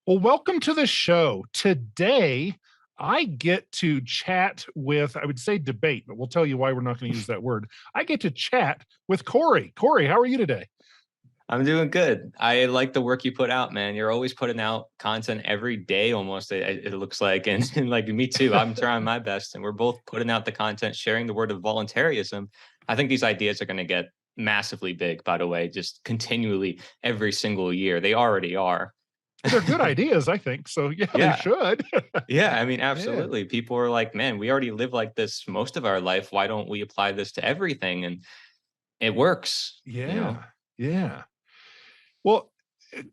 Well, welcome to the show. Today, I get to chat with, I would say debate, but we'll tell you why we're not going to use that word. I get to chat with Cory. Cory, how are you today? I'm doing good. I like the work you put out, man. You're always putting out content every day almost, it looks like. And like me too, I'm trying my best. And we're both putting out the content, sharing the word of voluntarism. I think these ideas are going to get massively big, by the way, just continually every single year. They already are. They're good ideas, I think. So, yeah, they Yeah. should. Yeah. I mean, Yeah. absolutely. People are like, man, we already live like this most of our life. Why don't we apply this to everything? And it works, you know? Yeah. Yeah. Well,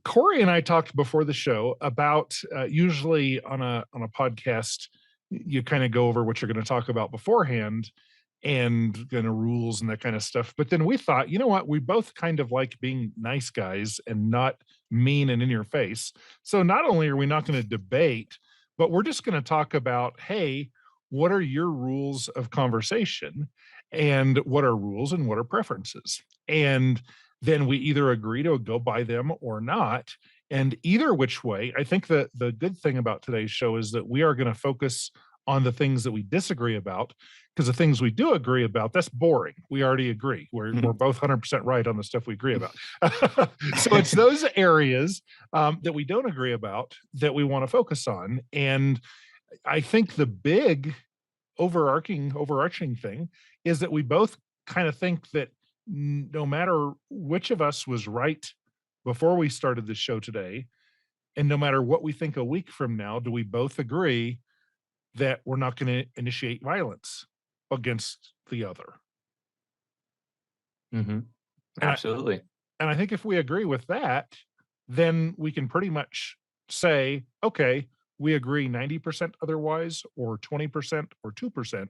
Cory and I talked before the show about usually on a podcast, you kind of go over what you're going to talk about beforehand and kind of rules and that kind of stuff. But then we thought, you know what? We both kind of like being nice guys and not mean and in your face. So not only are we not going to debate, but we're just going to talk about, hey, what are your rules of conversation and what are rules and what are preferences? And then we either agree to go by them or not. And either which way, I think that the good thing about today's show is that we are going to focus on the things that we disagree about, because the things we do agree about, that's boring. We already agree. We're both 100% right on the stuff we agree about. So it's those areas that we don't agree about that we want to focus on. And I think the big overarching thing is that we both kind of think that no matter which of us was right before we started the show today, and no matter what we think a week from now, do we both agree that we're not going to initiate violence against the other? Hmm. And I Absolutely. and I think if we agree with that, then we can pretty much say, okay, we agree 90% otherwise, or 20%, or 2%,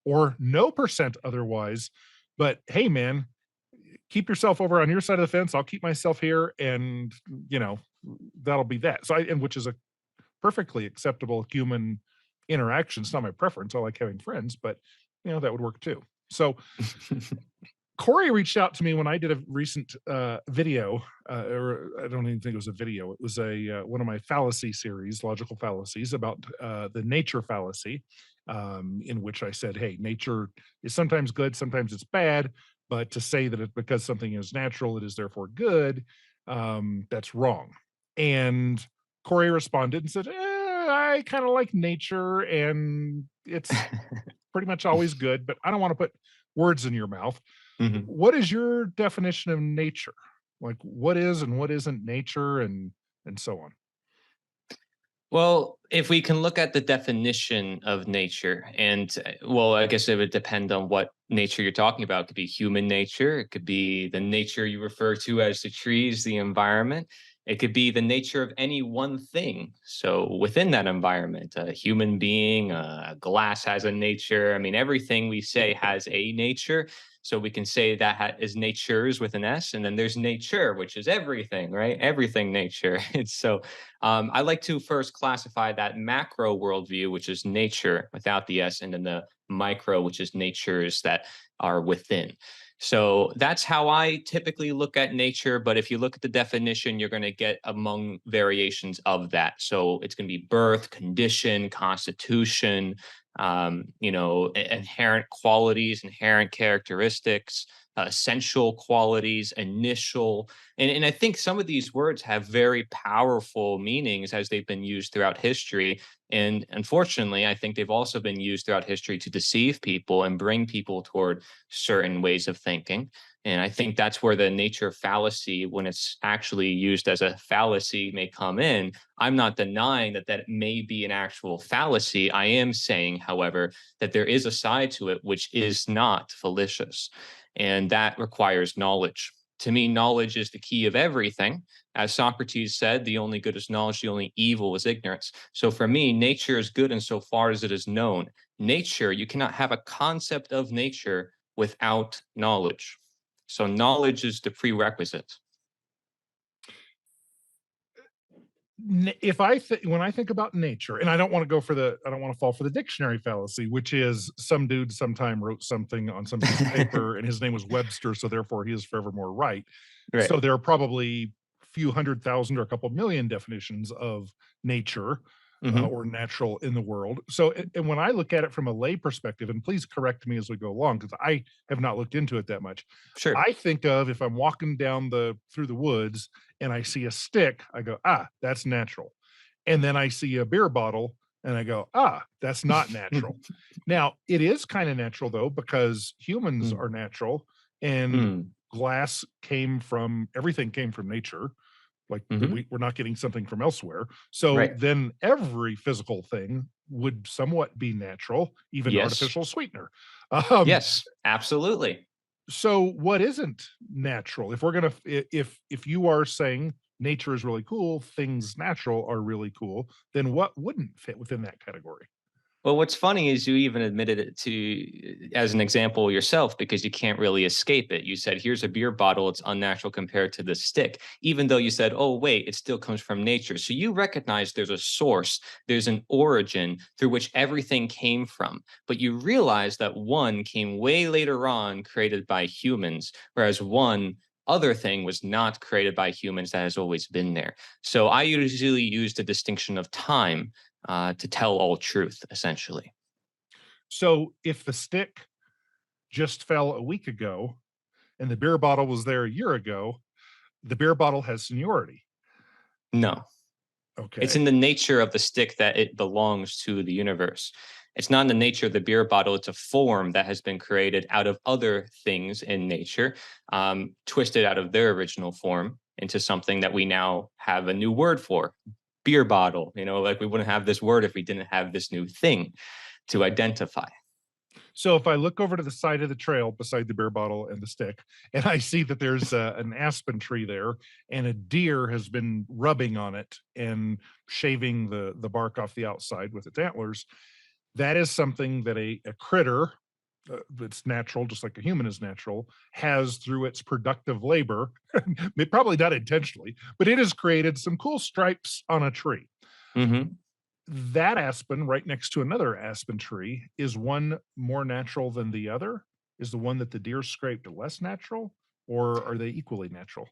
or no percent otherwise. But hey, man, keep yourself over on your side of the fence. I'll keep myself here, and you know, that'll be that. So, and which is a perfectly acceptable human interaction. It's not my preference. I like having friends, but that would work too. So, Cory reached out to me when I did a recent video, or I don't even think it was a video. It was a one of my fallacy series, logical fallacies about the nature fallacy, in which I said, "Hey, nature is sometimes good, sometimes it's bad, but to say that because something is natural, it is therefore good, that's wrong." And Cory responded and said, "I kind of like nature, and it's pretty much always good, but I don't want to put words in your mouth." Mhm. What is your definition of nature? Like, what is and what isn't nature, and so on? Well, if we can look at the definition of nature, and well, I guess it would depend on what nature you're talking about. It could be human nature, it could be the nature you refer to as the trees, the environment. It could be the nature of any one thing. So within that environment, a human being, a glass has a nature. I mean, everything we say has a nature. So we can say that is natures with an S, and then there's nature, which is everything, right? Everything nature. It's so I like to first classify that macro worldview, which is nature without the S, and then the micro, which is natures that are within. So that's how I typically look at nature. But if you look at the definition, you're going to get among variations of that. So it's going to be birth, condition, constitution, inherent qualities, inherent characteristics, essential qualities, initial. And I think some of these words have very powerful meanings as they've been used throughout history. And unfortunately, I think they've also been used throughout history to deceive people and bring people toward certain ways of thinking. And I think that's where the nature fallacy, when it's actually used as a fallacy, may come in. I'm not denying that that may be an actual fallacy. I am saying, however, that there is a side to it which is not fallacious, and that requires knowledge. To me, knowledge is the key of everything. As Socrates said, the only good is knowledge, the only evil is ignorance. So for me, nature is good insofar as it is known. Nature, you cannot have a concept of nature without knowledge. So knowledge is the prerequisite. If when I think about nature, and I don't want to fall for the dictionary fallacy, which is some dude sometime wrote something on some piece of paper, and his name was Webster, so therefore he is forevermore right. Right. So there are probably few 100,000 or a couple million definitions of nature Hmm. or natural in the world. So, and when I look at it from a lay perspective, and please correct me as we go along, because I have not looked into it that much. Sure. I think of if I'm walking down through the woods and I see a stick, I go, ah, that's natural. And then I see a beer bottle and I go, ah, that's not natural. Now, it is kind of natural though, because humans Mm, are natural and mm, glass came from everything came from nature, like mhm. we're not getting something from elsewhere. So Right. then every physical thing would somewhat be natural, even Yes. artificial sweetener. Um, Yes, absolutely. so what isn't natural? If we're gonna if you are saying nature is really cool, things natural are really cool, then what wouldn't fit within that category? Well, what's funny is you even admitted it to as an example yourself because you can't really escape it. You said, "Here's a beer bottle, it's unnatural compared to the stick," even though you said, "Oh, wait, it still comes from nature." So you recognize there's a source, there's an origin through which everything came from, but you realize that one came way later on, created by humans, whereas one other thing was not created by humans that has always been there. So I usually use the distinction of time to tell all truth, essentially. So if the stick just fell a week ago and the beer bottle was there a year ago, the beer bottle has seniority. No, it's Okay. in the nature of the stick that it belongs to the universe. It's not in the nature of the beer bottle. It's a form that has been created out of other things in nature, twisted out of their original form into something that we now have a new word for, beer bottle. Like we wouldn't have this word if we didn't have this new thing to identify. So if I look over to the side of the trail beside the beer bottle and the stick, and I see that there's an aspen tree there, and a deer has been rubbing on it and shaving the bark off the outside with its antlers, that is something that a critter that's natural, just like a human is natural, has through its productive labor, probably not intentionally, but it has created some cool stripes on a tree. Hmm. That aspen right next to another aspen tree, is one more natural than the other? Is the one that the deer scraped less natural, or are they equally natural?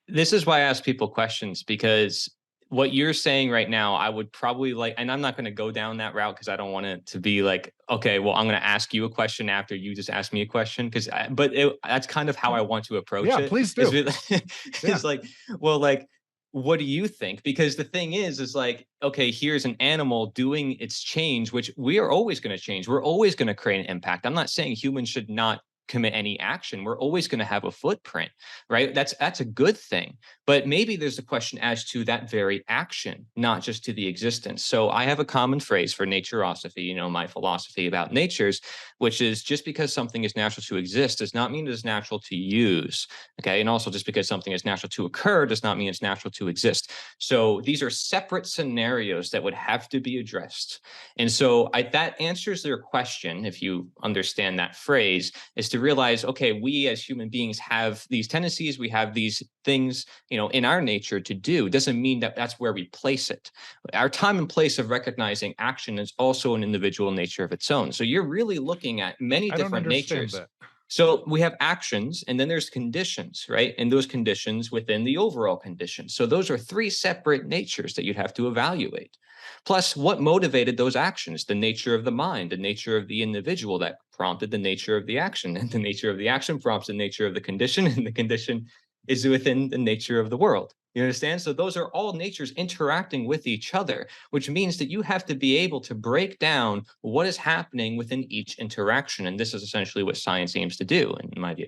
This is why I ask people questions because what you're saying right now, I would probably like, and I'm not going to go down that route because I don't want it to be like, okay, well, I'm going to ask you a question after you just asked me a question. That's kind of how I want to approach Yeah, it. please Is do. really, Yeah, is like, well, like, what do you think? Because the thing is like, okay, here's an animal doing its change, which we are always going to change. We're always going to create an impact. I'm not saying humans should not commit any action. We're always going to have a footprint, right? That's a good thing. But maybe there's a question as to that very action, not just to the existence. So I have a common phrase for naturosophy, my philosophy about natures, which is just because something is natural to exist does not mean it is natural to use. Okay. And also just because something is natural to occur does not mean it's natural to exist. So these are separate scenarios that would have to be addressed. And so that answers their question, if you understand that phrase, is to realize, okay, we as human beings have these tendencies, we have these things, in our nature to do. It doesn't mean that that's where we place it. Our time and place of recognizing action is also an individual nature of its own. So you're really looking at many I don't different understand natures. that. So we have actions and then there's conditions, right? And those conditions within the overall conditions. So those are three separate natures that you'd have to evaluate. Plus, what motivated those actions? The nature of the mind, the nature of the individual that prompted the nature of the action, and the nature of the action prompts the nature of the condition, and the condition is within the nature of the world. You understand? So those are all natures interacting with each other, which means that you have to be able to break down what is happening within each interaction. And this is essentially what science aims to do, in my view.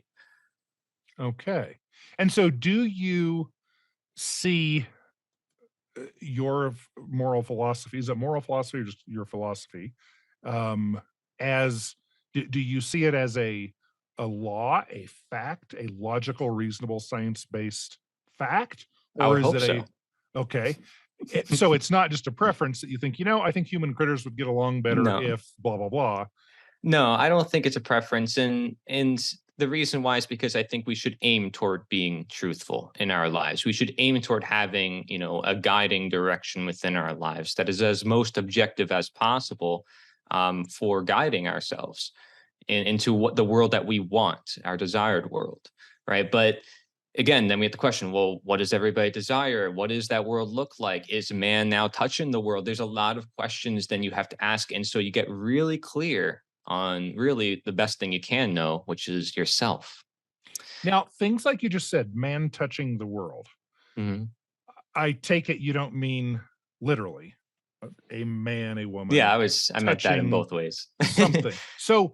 Okay. And so do you see your moral philosophy, is it moral philosophy or just your philosophy, um, as do you see it as a law, a fact, a logical, reasonable, science-based fact? I Or would is hope it so. okay. So it's not just a preference that you think, I think human critters would get along better No. if blah, blah, blah. No, I don't think it's a preference, and the reason why is because I think we should aim toward being truthful in our lives. We should aim toward having, a guiding direction within our lives that is as most objective as possible, for guiding ourselves into what the world that we want, our desired world, right? But again, then we have the question, well, what does everybody desire? What does that world look like? Is man now touching the world? There's a lot of questions then you have to ask. And so you get really clear on really the best thing you can know, which is yourself. Now, things like you just said, man touching the world. Mhm. I take it you don't mean literally, a man, a Yeah, woman I meant that in touching both ways. something. So,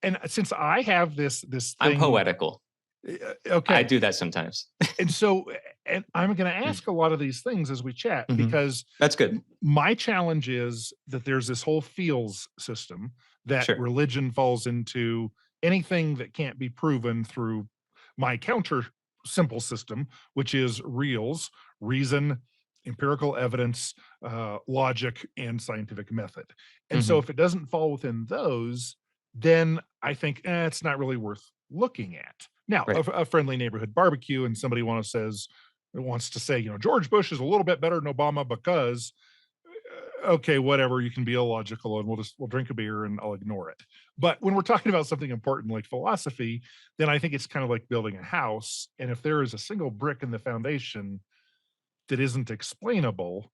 and since I have this I'm thing, poetical. I okay, do that sometimes. and so, and I'm going to Mm, ask a lot of these things as we chat mhm. because That's good. my challenge is that there's this whole feels system that Sure. religion falls into anything that can't be proven through my counter simple system, which is reals, reason, empirical evidence, logic, and scientific method. And so Mhm. if it doesn't fall within those, then I think it's not really worth looking at. Now, Right. a friendly neighborhood barbecue, and somebody wants to say, George Bush is a little bit better than Obama because okay, whatever, you can be illogical and we'll drink a beer and I'll ignore it. But when we're talking about something important like philosophy, then I think it's kind of like building a house. And if there is a single brick in the foundation that isn't explainable,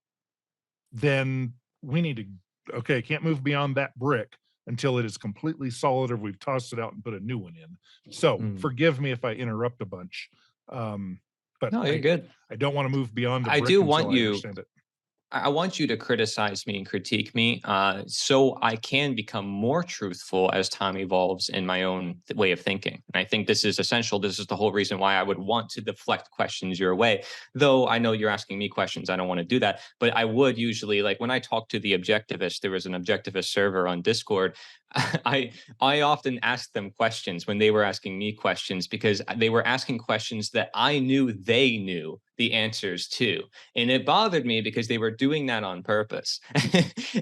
then we need to, okay, can't move beyond that brick until it is completely solid or we've tossed it out and put a new one in. So Mm. forgive me if I interrupt a bunch. Um, but No, you're I good. I don't want to move beyond the I brick do until want I you understand it. I want you to criticize me and critique me, so I can become more truthful as time evolves in my own way of thinking. And I think this is essential. This is the whole reason why I would want to deflect questions your way. Though I know you're asking me questions, I don't want to do that. But I would usually, like when I talk to the objectivist, there was an objectivist server on Discord. I I often asked them questions when they were asking me questions because they were asking questions that I knew they knew the answers to. And it bothered me because they were doing that on purpose.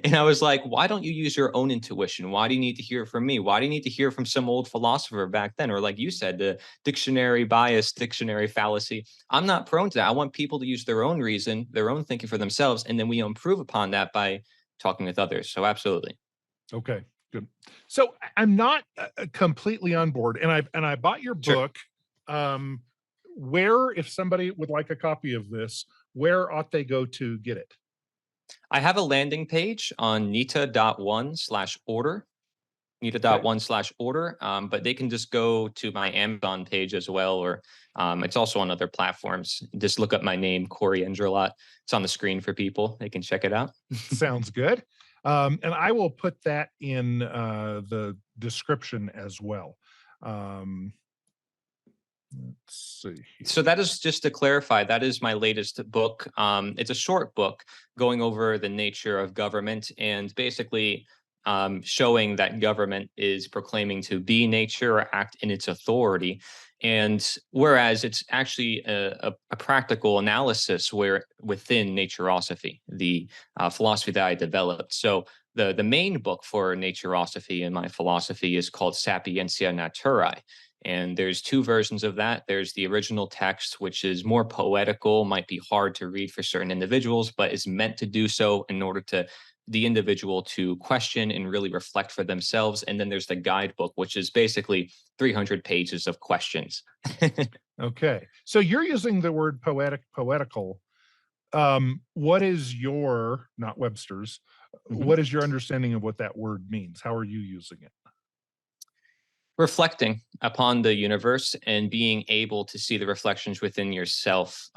And I was like, why don't you use your own intuition? Why do you need to hear from me? Why do you need to hear from some old philosopher back then? Or, like you said, the dictionary bias, dictionary fallacy. I'm not prone to that. I want people to use their own reason, their own thinking for themselves. And then we improve upon that by talking with others. So, absolutely. Okay, good. So I'm not completely on board, and I bought your Sure. book. Um, where, if somebody would like a copy of this, where ought they go to get it? I have a landing page on nita.one/order. Okay, nita.one/order. But they can just go to my Amazon page as well, or it's also on other platforms. Just look up my name, Cory Endrulat. It's on the screen for people. They can check it out. sounds good. And I will put that in the description as well. Um, let's see So here. that is just to clarify, that is my latest book. It's a short book going over the nature of government and basically showing that government is proclaiming to be nature or act in its authority. And whereas it's actually a practical analysis where within Naturosophy, the philosophy that I developed. So the main book for Naturosophy in my philosophy is called Sapientia Naturae, and there's two versions of that. There's the original text, which is more poetical, might be hard to read for certain individuals, but is meant to do so in order to the individual to question and really reflect for themselves. And then there's the guidebook, which is basically 300 pages of questions. Okay, so you're using the word poetical. What is your, not Webster's, Mhm. what is your understanding of what that word means? How are you using it? Reflecting upon the universe and being able to see the reflections within yourself,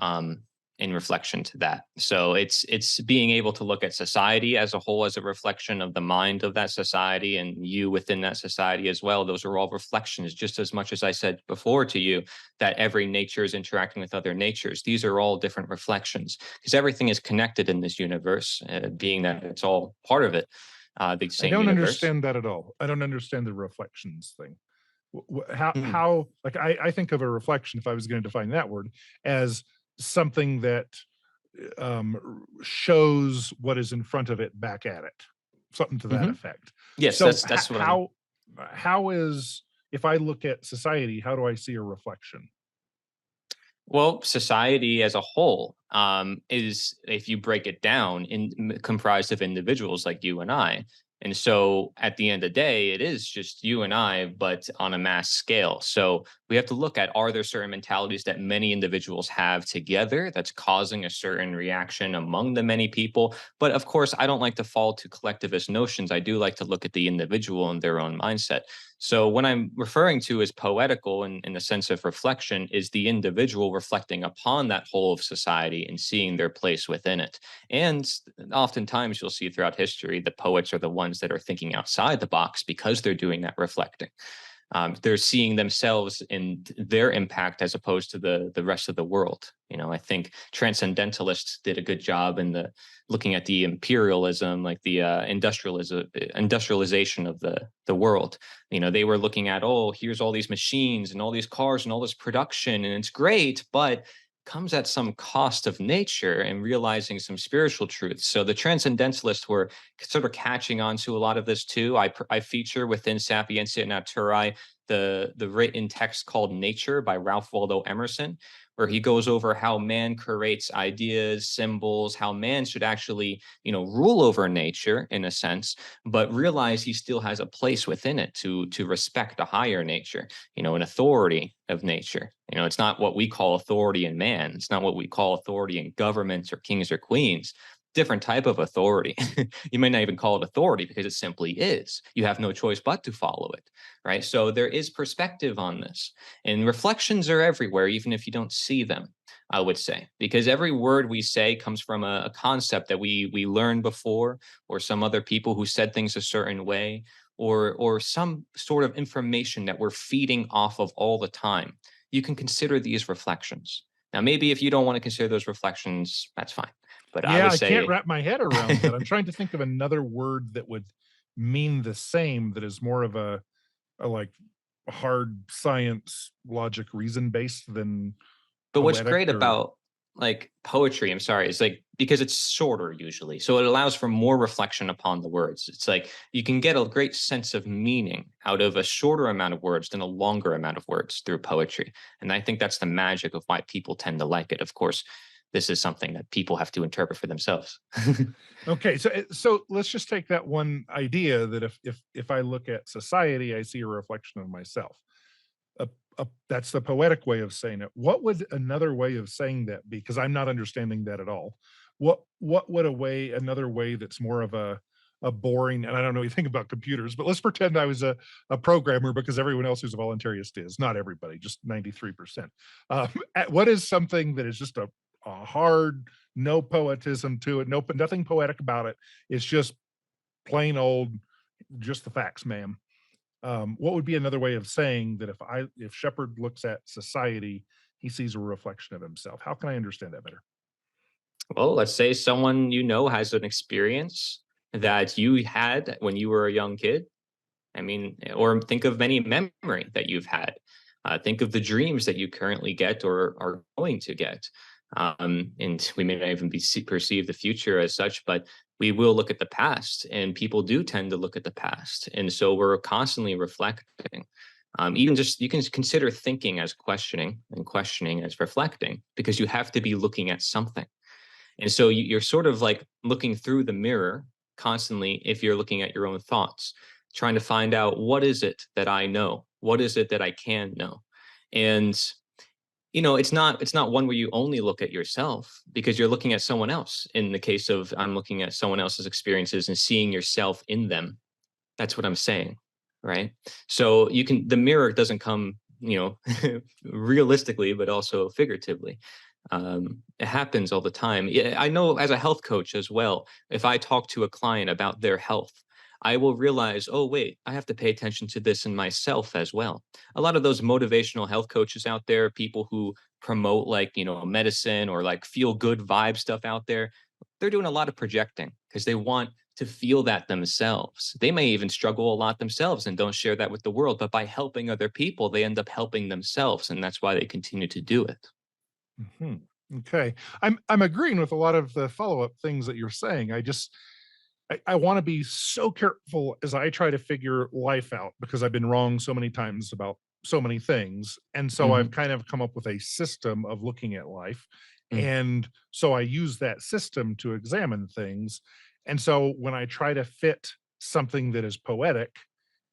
in reflection to that. So it's being able to look at society as a whole as a reflection of the mind of that society and you within that society as well. Those are all reflections, just as much as I said before to you that every nature is interacting with other natures. These are all different reflections because everything is connected in this universe, being that it's all part of it, the I same don't universe. understand that at all. I don't understand the reflections thing. Hmm. How, like, I think of a reflection, if I was going to define that word, as something that shows what is in front of it back at it, something to that Hmm. effect. Yes, So that's what I'm. how is, if I look at society, how do I see a reflection? Well, society as a whole is, if you break it down, comprised of individuals like you and I. And so at the end of the day, it is just you and I, but on a mass scale. So we have to look at, are there certain mentalities that many individuals have together that's causing a certain reaction among the many people? But of course, I don't like to fall to collectivist notions. I do like to look at the individual and their own mindset. So what I'm referring to as poetical in the sense of reflection is the individual reflecting upon that whole of society and seeing their place within it. And oftentimes you'll see throughout history, the poets are the ones that are thinking outside the box because they're doing that reflecting. They're seeing themselves in their impact as opposed to the rest of the world. I think transcendentalists did a good job in the looking at the imperialism, like the industrialization of the world. They were looking at, oh, here's all these machines and all these cars and all this production, and it's great, but comes at some cost of nature and realizing some spiritual truths. So the transcendentalists were sort of catching on to a lot of this too. I feature within Sapientia Naturae the written text called Nature by Ralph Waldo Emerson, where he goes over how man creates ideas, symbols, how man should actually, rule over nature in a sense, but realize he still has a place within it to respect a higher nature, an authority of nature. It's not what we call authority in man. It's not what we call authority in governments or kings or queens. Different type of authority. You may not even call it authority because it simply is. You have no choice but to follow it, right? So there is perspective on this, and reflections are everywhere, even if you don't see them, I would say, because every word we say comes from a concept that we learned before, or some other people who said things a certain way, or some sort of information that we're feeding off of all the time. You can consider these reflections. Now, maybe if you don't want to consider those reflections, that's fine. But I Yeah, would I can't say, wrap my head around that. I'm trying to think of another word that would mean the same, that is more of a like hard science, logic, reason based than but what's poetic great or about like poetry, I'm sorry, is like because it's shorter usually. So it allows for more reflection upon the words. It's like you can get a great sense of meaning out of a shorter amount of words than a longer amount of words through poetry. And I think that's the magic of why people tend to like it. Of course, this is something that people have to interpret for themselves. okay. So let's just take that one idea that if I look at society, I see a reflection of myself. A, that's the poetic way of saying it. What would another way of saying that be? Because I'm not understanding that at all. What would another way that's more of a boring, and I don't know anything about computers, but let's pretend I was a programmer because everyone else who's a voluntarist is. Not everybody, just 93%. What is something that is just a hard, no poetism to it, nothing poetic about it. It's just plain old, just the facts, ma'am. What would be another way of saying that if Shepard looks at society, he sees a reflection of himself? How can I understand that better? Well, let's say someone has an experience that you had when you were a young kid. I mean, or think of any memory that you've had. Think of the dreams that you currently get or are going to get. And we may not even perceive the future as such, but we will look at the past, and people do tend to look at the past. And so we're constantly reflecting. Even just you can consider thinking as questioning and questioning as reflecting because you have to be looking at something. And so you're sort of like looking through the mirror constantly if you're looking at your own thoughts, trying to find out what is it that I know? What is it that I can know? And it's not one where you only look at yourself because you're looking at someone else. In the case of I'm looking at someone else's experiences and seeing yourself in them. That's what I'm saying, right? So the mirror doesn't come, realistically, but also figuratively. It happens all the time. Yeah, I know as a health coach as well, if I talk to a client about their health, I will realize, oh, wait, I have to pay attention to this in myself as well. A lot of those motivational health coaches out there, people who promote like, medicine or like feel good vibe stuff out there, they're doing a lot of projecting because they want to feel that themselves. They may even struggle a lot themselves and don't share that with the world, but by helping other people, they end up helping themselves. And that's why they continue to do it. Mhm. Okay. I'm agreeing with a lot of the follow-up things that you're saying. I want to be so careful as I try to figure life out because I've been wrong so many times about so many things. And so I've Mhm. kind of come up with a system of looking at life. Mm. And so I use that system to examine things. And so when I try to fit something that is poetic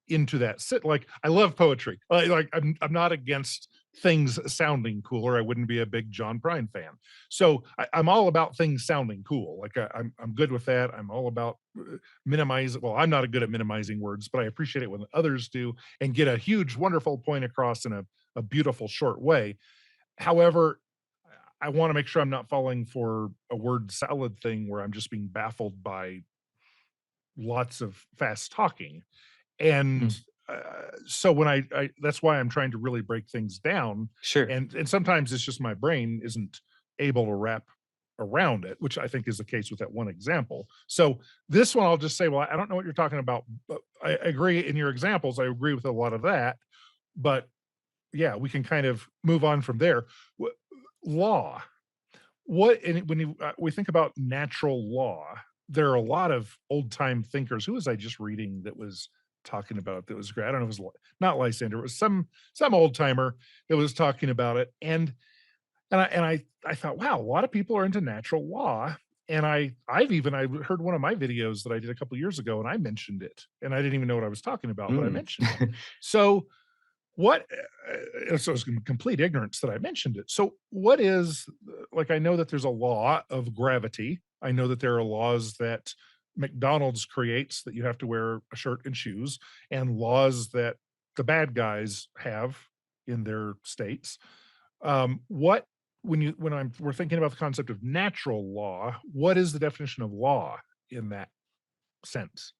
into that sit. Like, I love poetry. I'm not against things sounding cooler. I wouldn't be a big John Prine fan. So I'm all about things sounding cool. Like, I'm good with that. I'm all about minimize. Well, I'm not good at minimizing words, but I appreciate it when others do and get a huge, wonderful point across in a beautiful, short way. However, I want to make sure I'm not falling for a word salad thing where I'm just being baffled by lots of fast talking. And Mm, so when I that's why I'm trying to really break things down, sure. and sometimes it's just my brain isn't able to wrap around it, which I think is the case with that one example. So this one I'll just say, well, I don't know what you're talking about, but I agree in your examples. I agree with a lot of that, but yeah, we can kind of move on from there. Law. What and when we think about natural law, there are a lot of old time thinkers. Who was I just reading that was talking about it? That was great. I don't know if it was not Lysander. It was some old timer that was talking about it, and I thought, wow, a lot of people are into natural law. And I heard one of my videos that I did a couple years ago, and I mentioned it, and I didn't even know what I was talking about, but I Mm. mentioned it. So what so it's complete ignorance that I mentioned it. So what is like, I know that there's a law of gravity. I know that there are laws that McDonald's creates that you have to wear a shirt and shoes, and laws that the bad guys have in their states. What when we're thinking about the concept of natural law, what is the definition of law in that sense?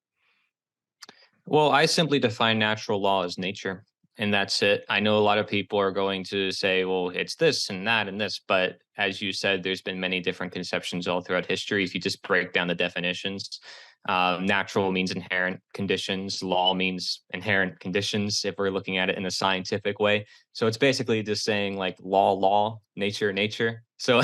Well, I simply define natural law as nature, and that's it. I know a lot of people are going to say, well, it's this and that and this, but as you said, there's been many different conceptions all throughout history. If you just break down the definitions, natural means inherent conditions, law means inherent conditions, if we're looking at it in a scientific way. So it's basically just saying like law, nature, nature. So,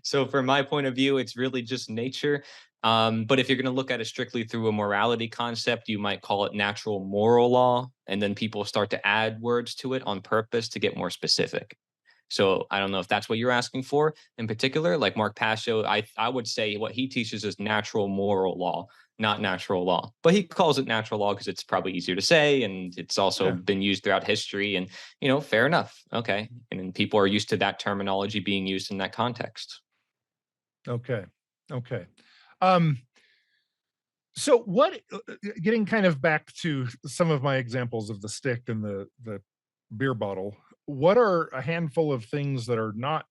so from my point of view, it's really just nature. But if you're going to look at it strictly through a morality concept, you might call it natural moral law. And then people start to add words to it on purpose to get more specific. So I don't know if that's what you're asking for in particular. Like Mark Pasio, I would say what he teaches is natural moral law, not natural law. But he calls it natural law because it's probably easier to say and it's also Yeah. been used throughout history. And, fair enough. Okay. And then people are used to that terminology being used in that context. Okay. Okay. Um, So what getting kind of back to some of my examples of the stick and the beer bottle, what are a handful of things that are not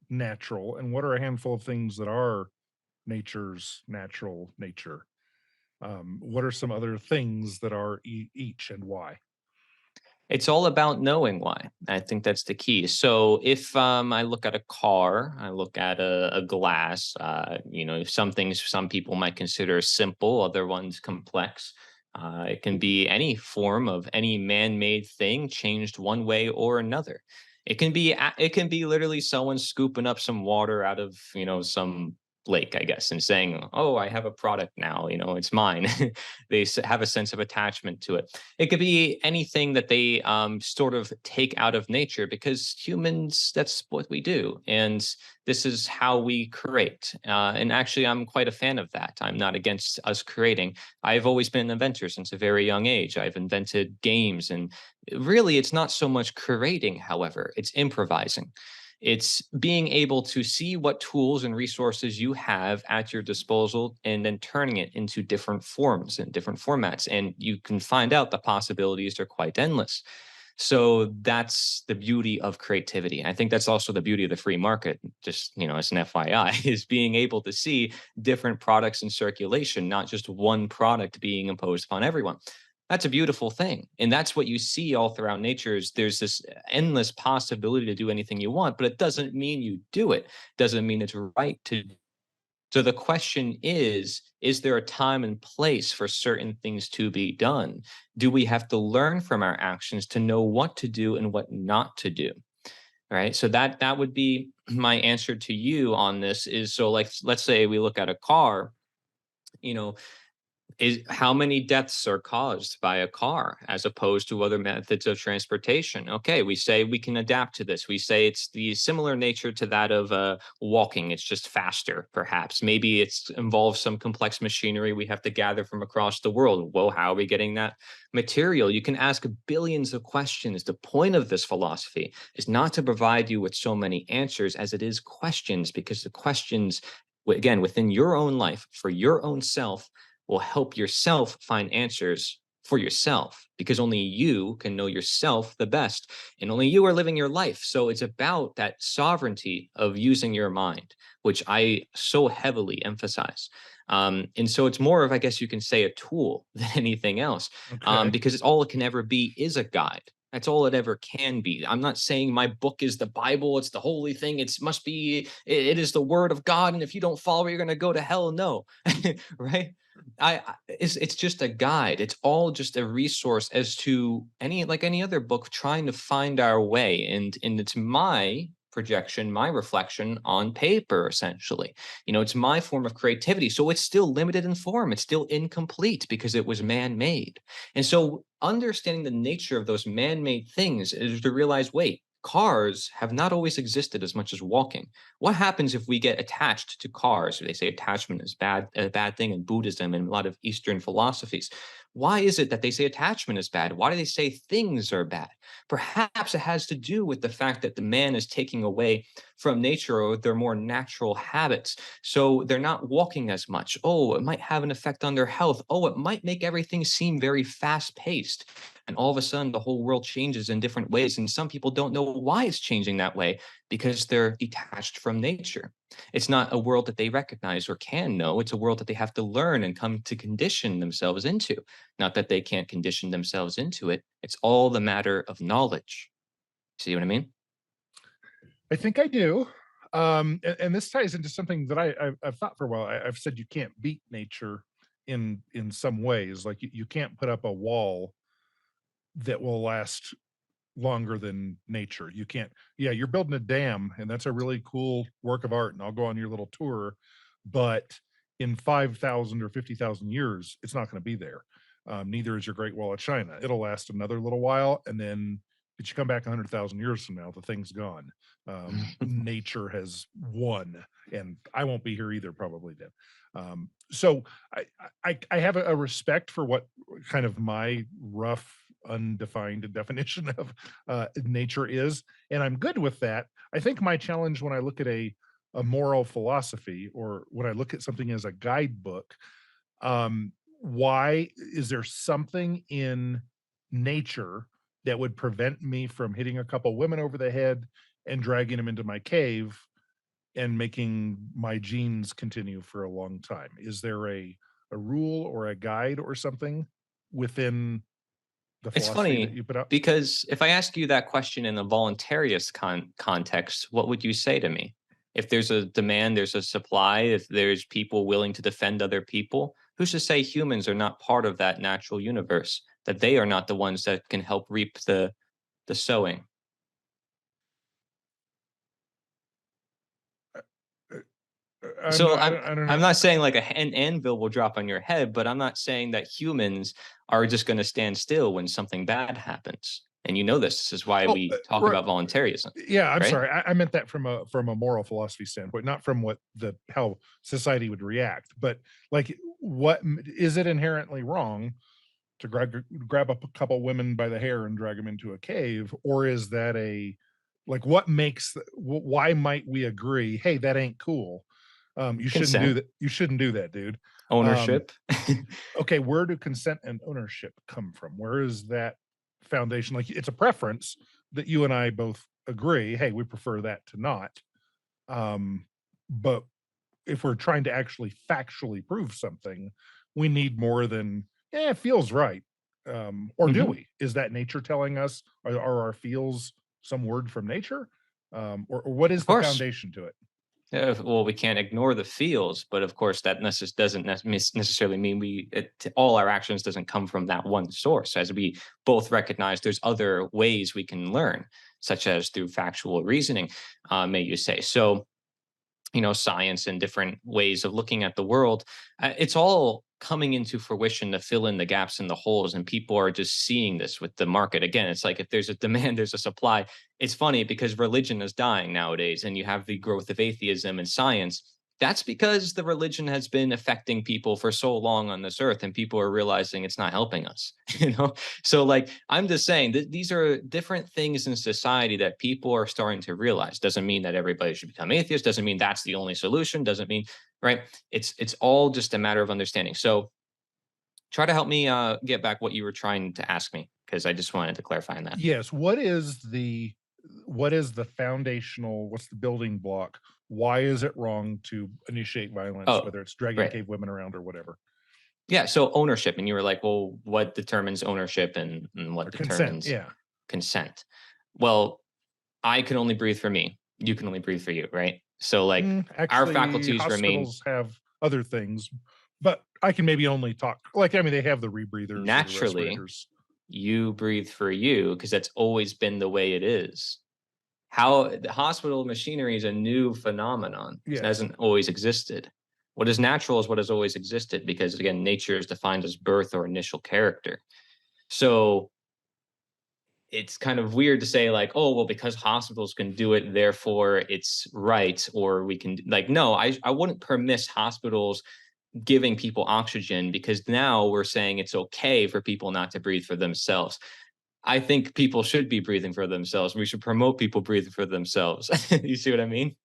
natural and what are a handful of things that are nature's natural nature? What are some other things that are each and why? It's all about knowing why. I think that's the key. So if I look at a car, I look at a glass, some things some people might consider simple, other ones complex. It can be any form of any man-made thing changed one way or another. It can be literally someone scooping up some water out of some lake, I guess, and saying, "Oh, I have a product now. It's mine." They have a sense of attachment to it. It could be anything that they sort of take out of nature because humans, that's what we do. And this is how we create. And actually, I'm quite a fan of that. I'm not against us creating. I've always been an inventor since a very young age. I've invented games. And really, it's not so much creating, however, it's improvising. It's being able to see what tools and resources you have at your disposal and then turning it into different forms and different formats. And you can find out the possibilities are quite endless. So that's the beauty of creativity. I think that's also the beauty of the free market, just, as an FYI, is being able to see different products in circulation, not just one product being imposed upon everyone. That's a beautiful thing. And that's what you see all throughout nature is there's this endless possibility to do anything you want, but it doesn't mean you do it. Doesn't mean it's right to. So the question is there a time and place for certain things to be done? Do we have to learn from our actions to know what to do and what not to do? Right? So that would be my answer to you on this is so like let's say we look at a car, you know, Is how many deaths are caused by a car as opposed to other methods of transportation? Okay, we say we can adapt to this. We say it's the similar nature to that of walking. It's just faster, perhaps. Maybe it's involves some complex machinery we have to gather from across the world. Well, how are we getting that material? You can ask billions of questions. The point of this philosophy is not to provide you with so many answers as it is questions, because the questions, again, within your own life, for your own self, will help yourself find answers for yourself, because only you can know yourself the best and only you are living your life. So it's about that sovereignty of using your mind, which I so heavily emphasize. And so it's more of, I guess you can say, a tool than anything else, Okay. because it's all it can ever be is a guide. That's all it ever can be. I'm not saying my book is the Bible, it's the holy thing, it must be, it is the word of God, and if you don't follow it, you're going to go to hell. No. Right? It's just a guide. It's all just a resource as to any, like any other book, trying to find our way. And it's my projection, my reflection on paper, essentially. It's my form of creativity. So it's still limited in form. It's still incomplete because it was man-made. And so understanding the nature of those man-made things is to realize, wait, cars have not always existed as much as walking. What happens if we get attached to cars? They say attachment is a bad thing in Buddhism and a lot of Eastern philosophies. Why is it that they say attachment is bad? Why do they say things are bad? Perhaps it has to do with the fact that the man is taking away from nature or their more natural habits. So they're not walking as much. Oh, it might have an effect on their health. Oh, it might make everything seem very fast paced. And all of a sudden, the whole world changes in different ways. And some people don't know why it's changing that way because they're detached from nature. It's not a world that they recognize or can know. It's a world that they have to learn and come to condition themselves into. Not that they can't condition themselves into it. It's all the matter of knowledge. See what I mean? I think I do. And this ties into something that I've thought for a while. I've said you can't beat nature in some ways. Like you can't put up a wall that will last longer than nature. You can't. Yeah, you're building a dam, and that's a really cool work of art. And I'll go on your little tour, but in 5,000 or 50,000 years, it's not going to be there. Neither is your Great Wall of China. It'll last another little while, and then if you come back 100,000 years from now, the thing's gone. Nature has won, and I won't be here either, probably then. So I have a respect for what kind of my rough, undefined definition of nature is, and I'm good with that. I think my challenge when I look at a moral philosophy or when I look at something as a guidebook, why is there something in nature that would prevent me from hitting a couple women over the head and dragging them into my cave and making my genes continue for a long time? Is there a rule or a guide or something within the It's philosophy that funny you put out? because if I ask you that question in a voluntarist context, what would you say to me? If there's a demand, there's a supply, if there's people willing to defend other people, who's to say humans are not part of that natural universe, that they are not the ones that can help reap the sowing? Uh, So I don't I'm know. not saying like an anvil will drop on your head, but I'm not saying that humans are just going to stand still when something bad happens. And you know this. This is why Oh, we talk right. about voluntarism, Yeah, I'm right? sorry. I meant that from a moral philosophy standpoint, not from what the how society would react. But like, is it inherently wrong to grab a couple women by the hair and drag them into a cave, or is that a like what makes why might we agree? Hey, that ain't cool. You shouldn't do Consent, that. You shouldn't do that, dude. Um, ownership. okay, where do consent and ownership come from? Where is that foundation? Like it's a preference that you and I both agree, hey, we prefer that to not. Um, but if we're trying to actually factually prove something, we need more than, yeah, it feels right. Or do Hmm. we? Is that nature telling us? Are our feels some word from nature? Or what is Of the course. foundation to it? Well, we can't ignore the feels, but of course, that doesn't necessarily mean all our actions doesn't come from that one source. As we both recognize, there's other ways we can learn, such as through factual reasoning, may you say. So, science and different ways of looking at the world, it's all coming into fruition to fill in the gaps and the holes, and people are just seeing this with the market. Again, it's like if there's a demand, there's a supply. It's funny because religion is dying nowadays, and you have the growth of atheism and science. That's because the religion has been affecting people for so long on this earth, and people are realizing it's not helping us. So like I'm just saying that these are different things in society that people are starting to realize. Doesn't mean that everybody should become atheist, doesn't mean that's the only solution, doesn't mean, right? It's all just a matter of understanding. So try to help me get back what you were trying to ask me, because I just wanted to clarify on that. Yes, what is the foundational, what's the building block? Why is it wrong to initiate violence, Oh, whether it's dragging right. cave women around or whatever? Yeah, so ownership, and you were like, well, what determines ownership, and what Or consent, determines yeah. consent? Well, I can only breathe for me. You can only breathe for you, right? So like our Actually, faculties remain hospitals have other things, but I can maybe only talk like, I mean, they have the rebreathers or the naturally. respirators. You breathe for you because that's always been the way it is. How the hospital machinery is a new phenomenon. It Yes. hasn't always existed. What is natural is what has always existed because, again, nature is defined as birth or initial character. So it's kind of weird to say, like, oh, well, because hospitals can do it, therefore it's right, or we can, like, no, I wouldn't permit hospitals giving people oxygen because now we're saying it's okay for people not to breathe for themselves. I think people should be breathing for themselves. We should promote people breathing for themselves. You see what I mean?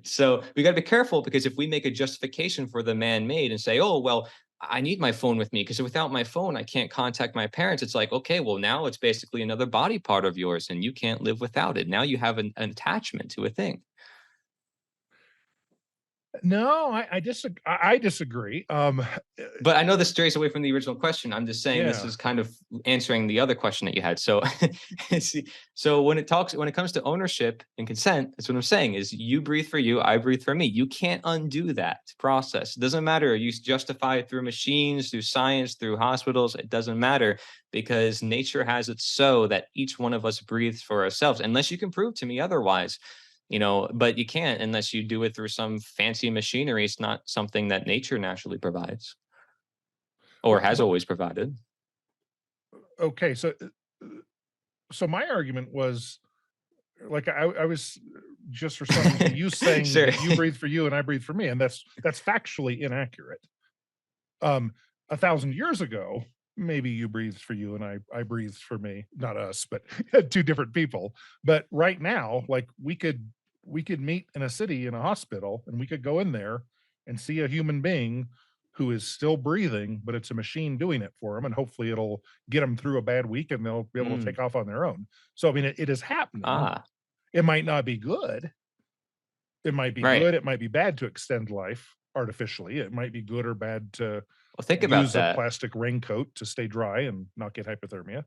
So we got to be careful because if we make a justification for the man made and say, oh, well, I need my phone with me because without my phone, I can't contact my parents. It's like, okay, well, now it's basically another body part of yours and you can't live without it. Now you have an attachment to a thing. No, I disagree. But I know this strays away from the original question. I'm just saying this Yeah. is kind of answering the other question that you had. So, see, so when it comes to ownership and consent, that's what I'm saying is you breathe for you, I breathe for me. You can't undo that process. It doesn't matter. You justify it through machines, through science, through hospitals. It doesn't matter because nature has it so that each one of us breathes for ourselves, unless you can prove to me otherwise. But you can't unless you do it through some fancy machinery. It's not something that nature naturally provides or Well, has but always provided. okay, so my argument was like I was just responding to you saying Sure. that you breathe for you and I breathe for me, and that's factually inaccurate. Um, 1,000 years ago, maybe you breathed for you and I breathed for me, not us, but two different people. But right now, like we could meet in a city in a hospital and we could go in there and see a human being who is still breathing, but it's a machine doing it for them, and hopefully it'll get them through a bad week and they'll be able to Mm. take off on their own. So I mean, it is happening. Ah, It might not be good. It might be right. good. It might be bad to extend life artificially. It might be good or bad to Well, think about use a that. plastic raincoat to stay dry and not get hypothermia.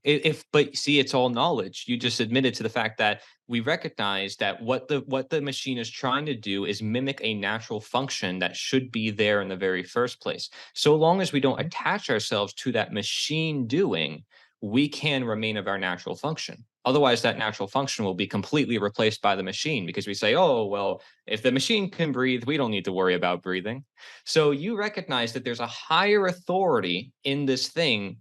If but see, it's all knowledge. You just admitted to the fact that we recognize that what the machine is trying to do is mimic a natural function that should be there in the very first place. So long as we don't Mhm. attach ourselves to that machine doing, we can remain of our natural function. Otherwise, that natural function will be completely replaced by the machine because we say, oh, well, if the machine can breathe, we don't need to worry about breathing. So you recognize that there's a higher authority in this thing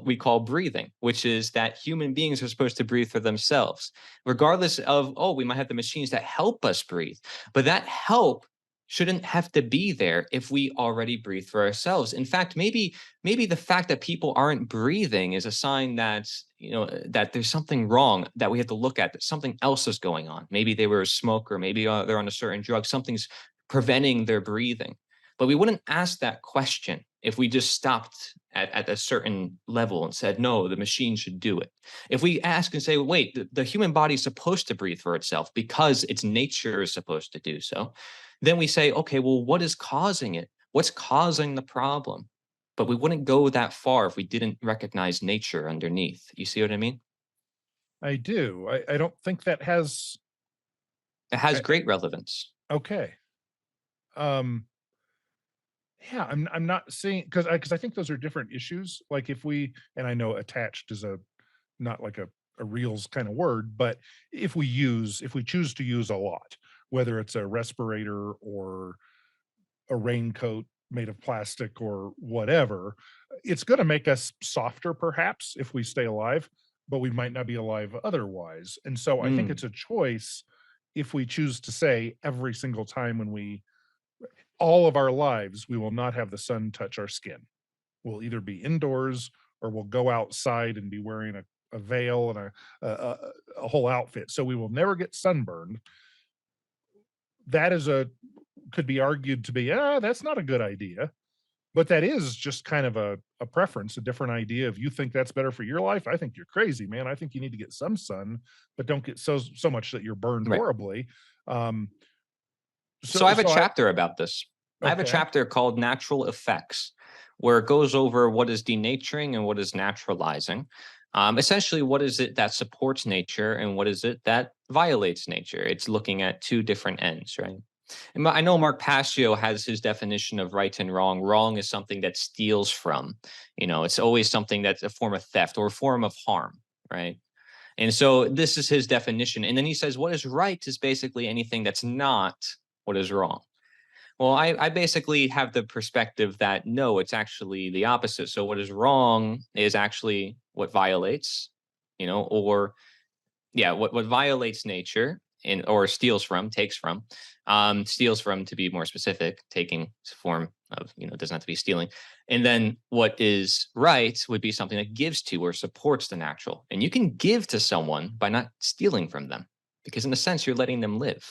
we call breathing, which is that human beings are supposed to breathe for themselves, regardless of, oh, we might have the machines that help us breathe, but that help shouldn't have to be there if we already breathe for ourselves. In fact, maybe the fact that people aren't breathing is a sign that that there's something wrong that we have to look at, that something else is going on. Maybe they were a smoker, maybe they're on a certain drug, something's preventing their breathing. But we wouldn't ask that question if we just stopped at a certain level and said, no, the machine should do it. If we ask and say, wait, the human body is supposed to breathe for itself because its nature is supposed to do so, then we say, okay, well, what is causing it? What's causing the problem? But we wouldn't go that far if we didn't recognize nature underneath. You see what I mean? I do. I don't think that has. It has I, great relevance. okay. Um, yeah, I'm not saying because I think those are different issues. Like if we, and I know attached is a not like a reals kind of word, but if we choose to use a lot, whether it's a respirator or a raincoat, made of plastic or whatever. It's going to make us softer, perhaps, if we stay alive, but we might not be alive otherwise. And so I think Mm, it's a choice if we choose to say every single time when we, all of our lives, we will not have the sun touch our skin. We'll either be indoors or we'll go outside and be wearing a veil and a whole outfit. So we will never get sunburned. That is a, could be argued to be, that's not a good idea. But that is just kind of a preference, a different idea. If you think that's better for your life, I think you're crazy, man. I think you need to get some sun, but don't get so much that you're burned right. horribly. Um, So I so have a so I chapter about this. I have a okay. chapter called Natural Effects, where it goes over what is denaturing and what is naturalizing. Essentially, what is it that supports nature and what is it that violates nature? It's looking at two different ends, right? And I know Mark Passio has his definition of right and wrong. Wrong is something that steals from, it's always something that's a form of theft or a form of harm, right? And so this is his definition. And then he says, what is right is basically anything that's not what is wrong. Well, I basically have the perspective that no, it's actually the opposite. So what is wrong is actually what violates, or yeah, what violates nature and or steals from, takes from, steals from to be more specific, taking form of, it doesn't have to be stealing. And then what is right would be something that gives to or supports the natural. And you can give to someone by not stealing from them, because in a sense, you're letting them live.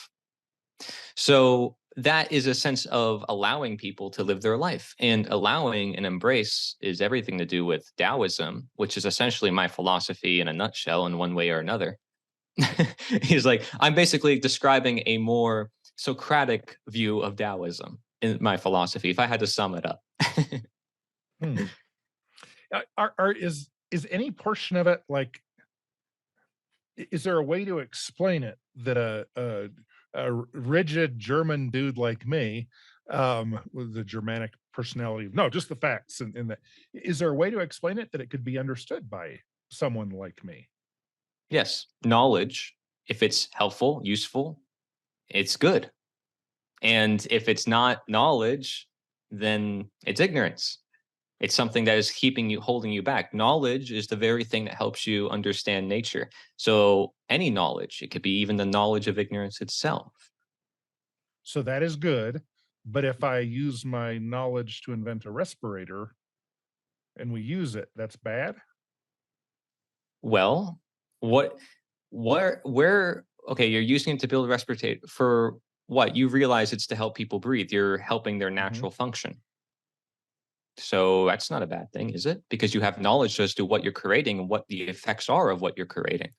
So that is a sense of allowing people to live their life. And allowing and embrace is everything to do with Taoism, which is essentially my philosophy in a nutshell in one way or another. He's like, I'm basically describing a more Socratic view of Taoism in my philosophy, if I had to sum it up. Hmm. Is any portion of it like, is there a way to explain it that a rigid German dude like me, with the Germanic personality, no, just the facts, and that, is there a way to explain it that it could be understood by someone like me? Yes, knowledge, if it's helpful, useful, it's good. And if it's not knowledge, then it's ignorance. It's something that is keeping you, holding you back. Knowledge is the very thing that helps you understand nature. So any knowledge, it could be even the knowledge of ignorance itself. So that is good, but if I use my knowledge to invent a respirator and we use it, that's bad? Well, what, where, okay, you're using it to build a respirator for what? You realize it's to help people breathe. You're helping their Mhm. natural function. So that's not a bad thing, is it? Because you have knowledge as to what you're creating and what the effects are of what you're creating.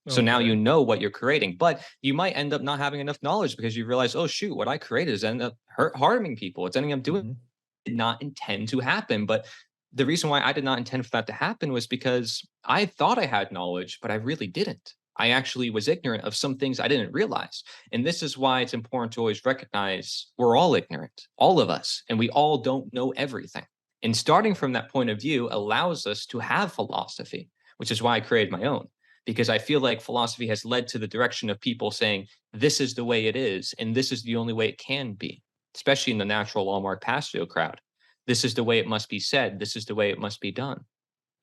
So now Okay. you know what you're creating, but you might end up not having enough knowledge because you realize, oh shoot, what I created is ending up harming people. It's ending up doing Mhm. did not intend to happen. But the reason why I did not intend for that to happen was because I thought I had knowledge, but I really didn't. I actually was ignorant of some things I didn't realize. And this is why it's important to always recognize we're all ignorant, all of us, and we all don't know everything. And starting from that point of view allows us to have philosophy, which is why I created my own. Because I feel like philosophy has led to the direction of people saying, this is the way it is, and this is the only way it can be, especially in the natural law Mark Passio crowd. This is the way it must be said. This is the way it must be done.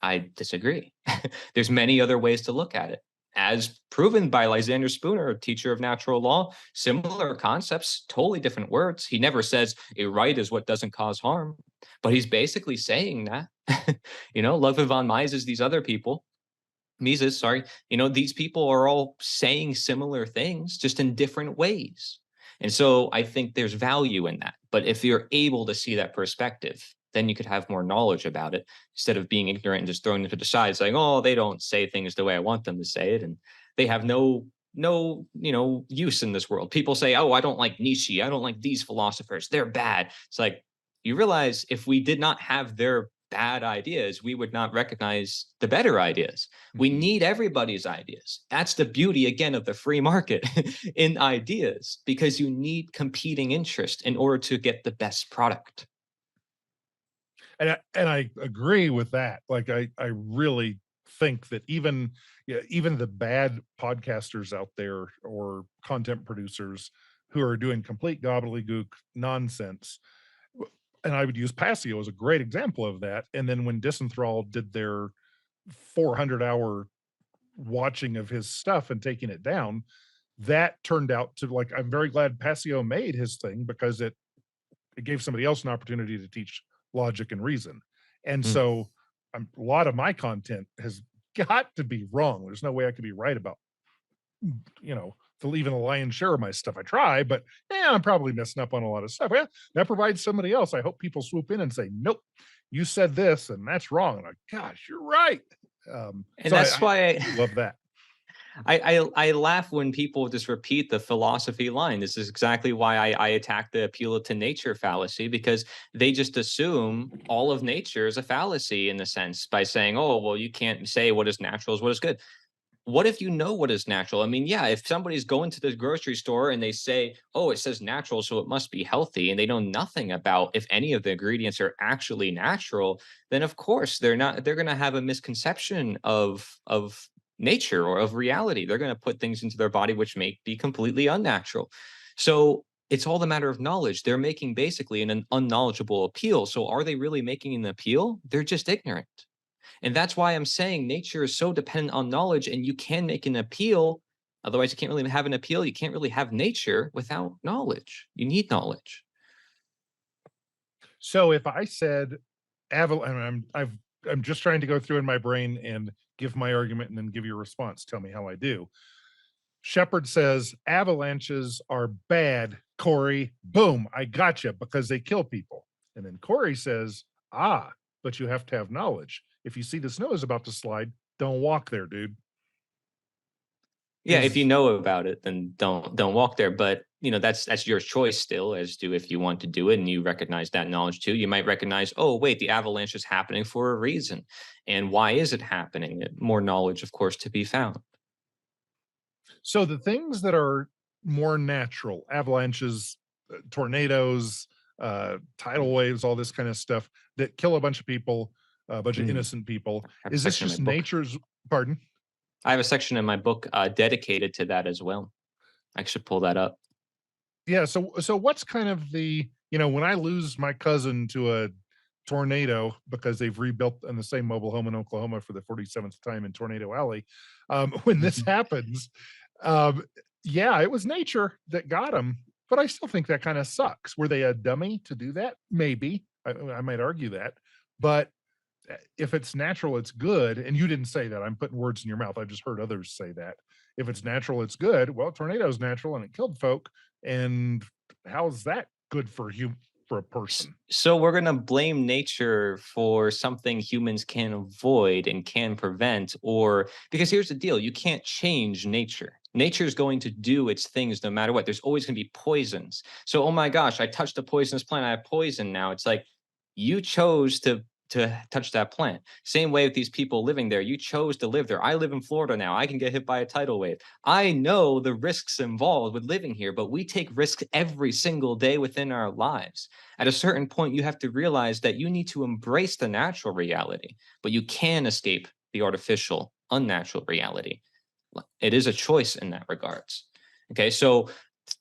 I disagree. There's many other ways to look at it. As proven by Lysander Spooner, a teacher of natural law, similar concepts, totally different words. He never says a right is what doesn't cause harm, but he's basically saying that. Ludwig von Mises, these other people, Mises, sorry, these people are all saying similar things, just in different ways. And so I think there's value in that. But if you're able to see that perspective, then you could have more knowledge about it instead of being ignorant and just throwing it to the side, saying, oh, they don't say things the way I want them to say it. And they have no use in this world. People say, oh, I don't like Nietzsche. I don't like these philosophers. They're bad. It's like, you realize if we did not have their bad ideas, we would not recognize the better ideas. We Mhm. need everybody's ideas. That's the beauty, again, of the free market in ideas, because you need competing interest in order to get the best product. And I agree with that. Like, I really think that even, yeah, even the bad podcasters out there or content producers who are doing complete gobbledygook nonsense, And I would use Passio as a great example of that. And then when Disenthrall did their 400-hour watching of his stuff and taking it down, that turned out to, like, I'm very glad Passio made his thing because it gave somebody else an opportunity to teach logic and reason. And Mm. so a lot of my content has got to be wrong. There's no way I could be right about, even the lion's share of my stuff. I try, but yeah, I'm probably messing up on a lot of stuff. Yeah, that provides somebody else. I hope people swoop in and say, nope, you said this and that's wrong. And like, gosh, you're right. And So that's I why do love that. I laugh when people just repeat the philosophy line. This is exactly why I attack the appeal to nature fallacy, because they just assume all of nature is a fallacy in a sense by saying, oh, well, you can't say what is natural is what is good. What if you know what is natural? I mean, yeah, if somebody's going to the grocery store and they say, oh, it says natural, so it must be healthy, and they know nothing about if any of the ingredients are actually natural, then of course they're going to have a misconception of nature or of reality. They're going to put things into their body which may be completely unnatural. So it's all the matter of knowledge. They're making basically an unknowledgeable appeal. So are they really making an appeal? They're just ignorant. And that's why I'm saying nature is so dependent on knowledge, and you can make an appeal. Otherwise, you can't really have an appeal. You can't really have nature without knowledge. You need knowledge. So if I said and I'm just trying to go through in my brain and give my argument and then give you a response. Tell me how I do. Shepard says avalanches are bad, Cory. Boom, I gotcha because they kill people. And then Cory says, but you have to have knowledge. If you see the snow is about to slide, don't walk there, dude. Yeah, if you Is know about it, then don't walk there. But that's your choice still as to if you want to do it, and you recognize that knowledge too. You might recognize, oh wait, the avalanche is happening for a reason, and why is it happening? More knowledge, of course, to be found. so the things that are more natural, avalanches, tornadoes, tidal waves, all this kind of stuff that kill a bunch of people, a bunch of Mm. innocent people. I have a Is this section in my just book. nature's pardon? I have a section in my book dedicated to that as well. I should pull that up. Yeah, so what's kind of when I lose my cousin to a tornado because they've rebuilt in the same mobile home in Oklahoma for the 47th time in Tornado Alley, when this Mhm. happens, um, yeah, it was nature that got him, but I still think that kinda sucks. Were they a dummy to do that? Maybe. I might argue that, but, if it's natural, it's good, and you didn't say that, I'm putting words in your mouth, I've just heard others say that. If it's natural, it's good. Well, tornado's natural and it killed folk, and how's that good for a person? So we're going to blame nature for something humans can avoid and can prevent, or because here's the deal, you can't change nature. Nature is going to do its things no matter what. There's always going to be poisons. So, oh my gosh, I touched a poisonous plant. I have poison now. It's like you chose to touch that plant. Same way with these people living there. You chose to live there. I live in Florida now. I can get hit by a tidal wave. I know the risks involved with living here, but we take risks every single day within our lives. At a certain point, you have to realize that you need to embrace the natural reality, but you can escape the artificial, unnatural reality. It is a choice in that regards. Okay, so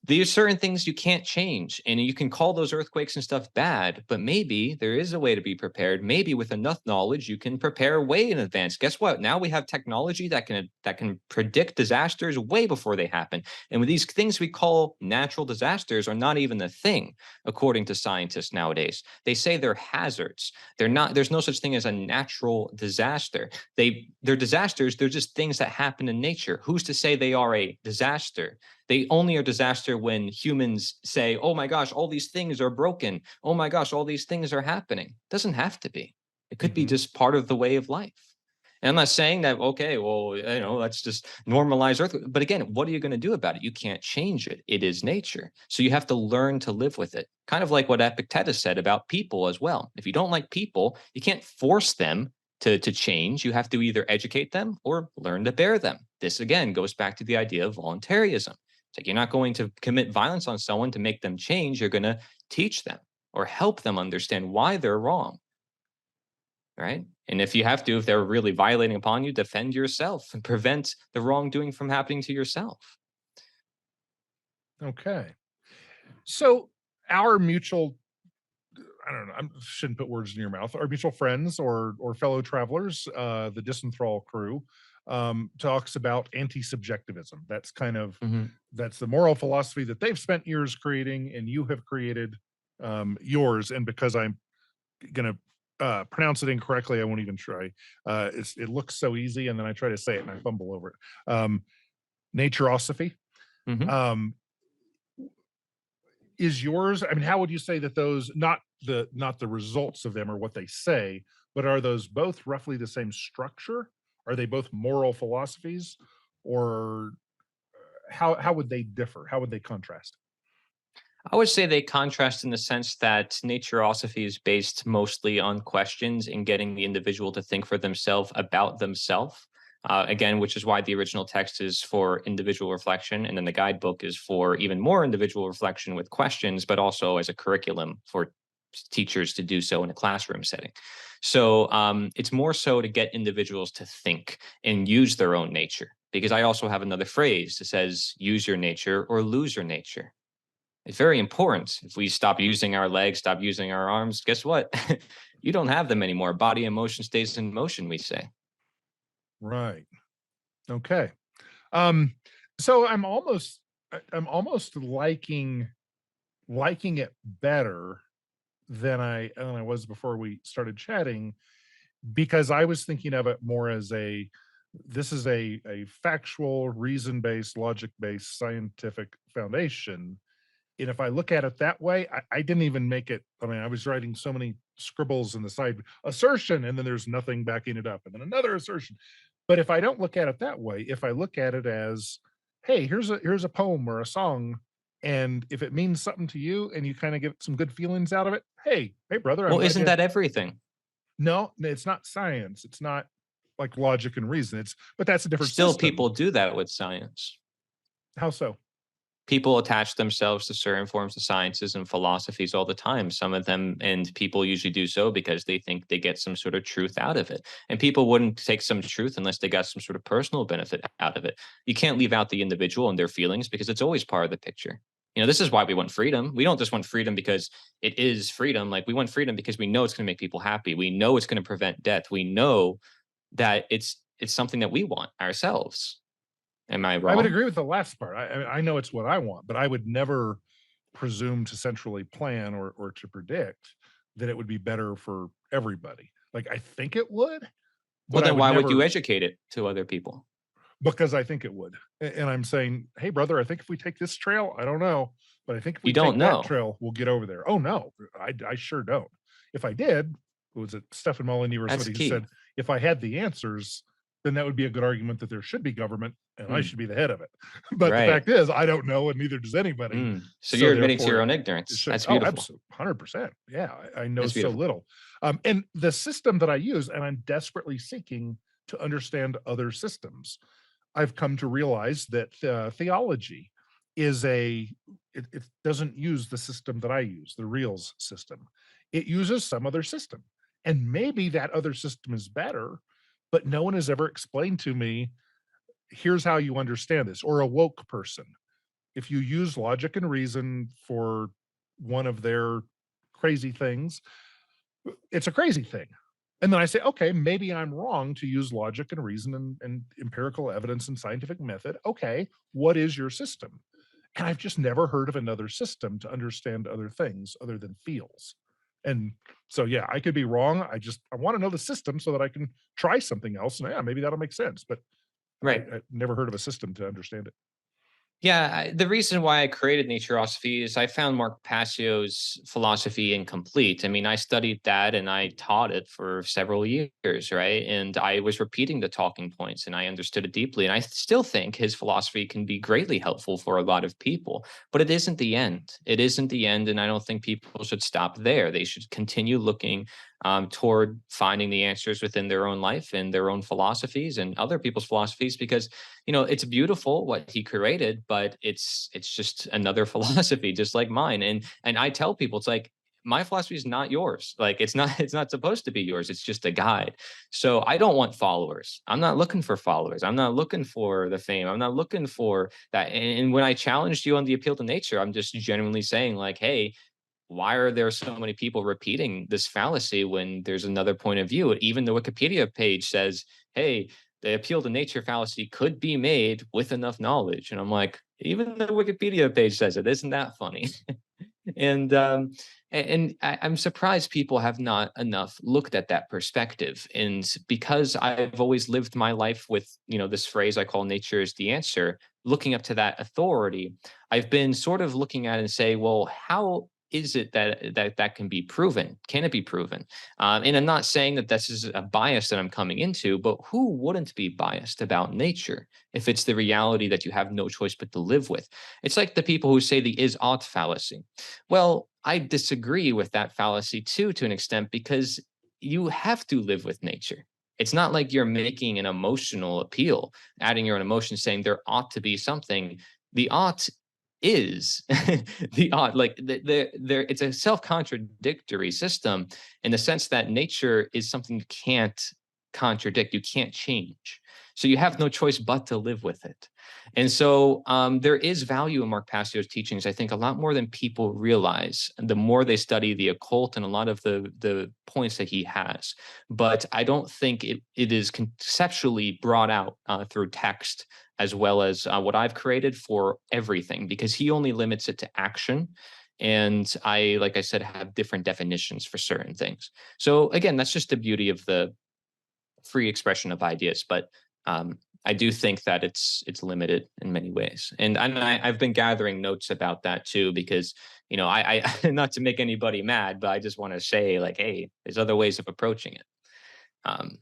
there's certain things you can't change, and you can call those earthquakes and stuff bad, but maybe there is a way to be prepared. Maybe with enough knowledge you can prepare way in advance. Guess what? Now we have technology that can predict disasters way before they happen. And with these things we call natural disasters are not even a thing according to scientists nowadays. They say they're hazards. They're not. There's no such thing as a natural disaster. They're disasters. They're just things that happen in nature. Who's to say they are a disaster? They only are disaster when humans say, oh my gosh, all these things are broken. Oh my gosh, all these things are happening. It doesn't have to be. It could be Mhm. just part of the way of life. And I'm not saying that, okay, well, let's just normalize Earth. But again, what are you going to do about it? You can't change it. It is nature. So you have to learn to live with it. Kind of like what Epictetus said about people as well. If you don't like people, you can't force them to change. You have to either educate them or learn to bear them. This again goes back to the idea of voluntaryism. It's like you're not going to commit violence on someone to make them change. You're going to teach them or help them understand why they're wrong, right? And if you have to, if they're really violating upon you, defend yourself and prevent the wrongdoing from happening to yourself. Okay. So our mutual I don't know, I shouldn't put words in your mouth, our mutual friends or fellow travelers, the Disenthrall crew, talks about anti-subjectivism. That's kind of Mhm. that's the moral philosophy that they've spent years creating, and you have created yours. And because I'm gonna pronounce it incorrectly, I won't even try. It looks so easy, and then I try to say it and I fumble over it. Naturosophy. Mhm. Um, is yours, I mean, how would you say that those, not the results of them or what they say, but are those both roughly the same structure? Are they both moral philosophies, or how would they differ? How would they contrast? I would say they contrast in the sense that naturosophy is based mostly on questions and getting the individual to think for themselves about themselves. Again, which is why the original text is for individual reflection, and then the guidebook is for even more individual reflection with questions, but also as a curriculum for teachers to do so in a classroom setting. So it's more so to get individuals to think and use their own nature. Because I also have another phrase that says, use your nature or lose your nature. It's very important. If we stop using our legs, stop using our arms, guess what? You don't have them anymore. Body and motion stays in motion, we say. Right. Okay. Um, so I'm almost liking it better than I was before we started chatting, because I was thinking of it more as this is a factual, reason-based, logic-based, scientific foundation. And if I look at it that way, I didn't even make it. I mean, I was writing so many scribbles in the side assertion, and then there's nothing backing it up, and then another assertion. But if I don't look at it that way, if I look at it as, hey, here's a poem or a song, and if it means something to you and you kind of get some good feelings out of it, hey, brother, I'm Well, glad isn't you. that everything? No, it's not science. It's not like logic and reason. But that's a different Still, system. people do that with science. How so? People attach themselves to certain forms of sciences and philosophies all the time. Some of them, and people usually do so because they think they get some sort of truth out of it. And people wouldn't take some truth unless they got some sort of personal benefit out of it. You can't leave out the individual and their feelings because it's always part of the picture. This is why we want freedom. We don't just want freedom because it is freedom. Like, we want freedom because we know it's going to make people happy. We know it's going to prevent death. We know that it's something that we want ourselves. Am I I would wrong? agree with the last part. I know it's what I want, but I would never presume to centrally plan or to predict that it would be better for everybody. Like, I think it would, Well, but I then would why would you never, educate it to other people? because I think it would. And I'm saying, hey, brother, I think if we take this trail, I don't know, but I think if we You don't take that know. trail, we'll get over there. Oh no, I sure don't. If I did, was it Stephen Mulleney or That's somebody who key. said, if I had the answers, then that would be a good argument that there should be government and I Mm, should be the head of it. But the right. fact is, I don't know, and neither does anybody. So So you're admitting to therefore, your own it ignorance. should. That's Oh, beautiful. absolutely, 100%. Yeah, I know That's so beautiful. little. And the system that I use, and I'm desperately seeking to understand other systems. I've come to realize that theology is it doesn't use the system that I use, the reals system. It uses some other system. And maybe that other system is better, but no one has ever explained to me, here's how you understand this. Or a woke person, if you use logic and reason for one of their crazy things, it's a crazy thing. And then I say, okay, maybe I'm wrong to use logic and reason and empirical evidence and scientific method. Okay, what is your system? And I've just never heard of another system to understand other things other than feels. And so, yeah, I could be wrong. I want to know the system so that I can try something else. And yeah, maybe that'll make sense. But Right. I never heard of a system to understand it. Yeah, the reason why I created Naturosophy is I found Mark Passio's philosophy incomplete. I mean, I studied that and I taught it for several years, right? And I was repeating the talking points and I understood it deeply. And I still think his philosophy can be greatly helpful for a lot of people, but it isn't the end. It isn't the end. And I don't think people should stop there. They should continue looking toward finding the answers within their own life and their own philosophies and other people's philosophies, because it's beautiful what he created, but it's just another philosophy just like mine. And I tell people, it's like, my philosophy is not yours. Like, it's not supposed to be yours. It's just a guide. So I don't want followers. I'm not looking for followers. I'm not looking for the fame. I'm not looking for that. And when I challenged you on the appeal to nature, I'm just genuinely saying, like, hey, why are there so many people repeating this fallacy when there's another point of view? Even the Wikipedia page says, hey, the appeal to nature fallacy could be made with enough knowledge. And I'm like, even the Wikipedia page says it. Isn't that funny? And I'm surprised people have not enough looked at that perspective. And because I've always lived my life with, this phrase I call nature is the answer, looking up to that authority, I've been sort of looking at it and say, well, how is it that can be proven? Can it be proven? And I'm not saying that this is a bias that I'm coming into, but who wouldn't be biased about nature if it's the reality that you have no choice but to live with? It's like the people who say the is ought fallacy. Well, I disagree with that fallacy too, to an extent, because you have to live with nature. It's not like you're making an emotional appeal, adding your own emotion, saying there ought to be something. The ought is the ought. Like it's a self-contradictory system in the sense that nature is something you can't contradict, you can't change. So you have no choice but to live with it. And so there is value in Mark Passio's teachings, I think, a lot more than people realize, the more they study the occult and a lot of the points that he has. But I don't think it is conceptually brought out through text as well as what I've created for everything, because he only limits it to action. And I, like I said, have different definitions for certain things. So again, that's just the beauty of the free expression of ideas. But I do think that it's limited in many ways, and I've been gathering notes about that too, because I not to make anybody mad, but I just want to say like, hey, there's other ways of approaching it. Um,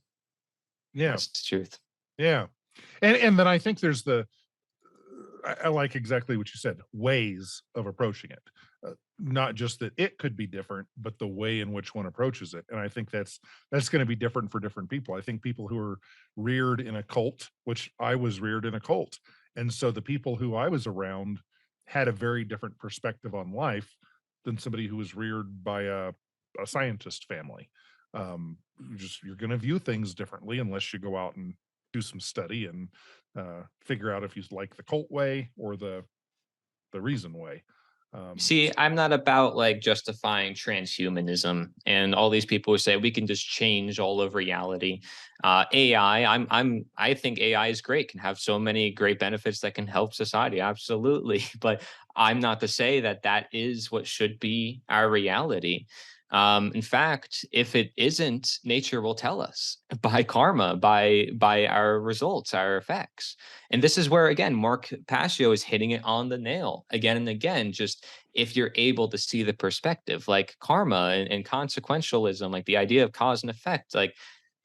Yeah. that's the truth. Yeah. And then I think there's I like exactly what you said, ways of approaching it. Not just that it could be different, but the way in which one approaches it. And I think that's going to be different for different people. I think people who are reared in a cult, which I was reared in a cult, and so the people who I was around had a very different perspective on life than somebody who was reared by a scientist family. You're going to view things differently unless you go out and do some study and figure out if you like the cult way or the reason way. See, I'm not about like justifying transhumanism and all these people who say we can just change all of reality. AI, I think AI is great, can have so many great benefits that can help society, absolutely. But I'm not to say that that is what should be our reality. In fact, if it isn't, nature will tell us by karma, by our results, our effects. And this is where again, Mark Passio is hitting it on the nail again and again. Just if you're able to see the perspective, like karma and consequentialism, like the idea of cause and effect, like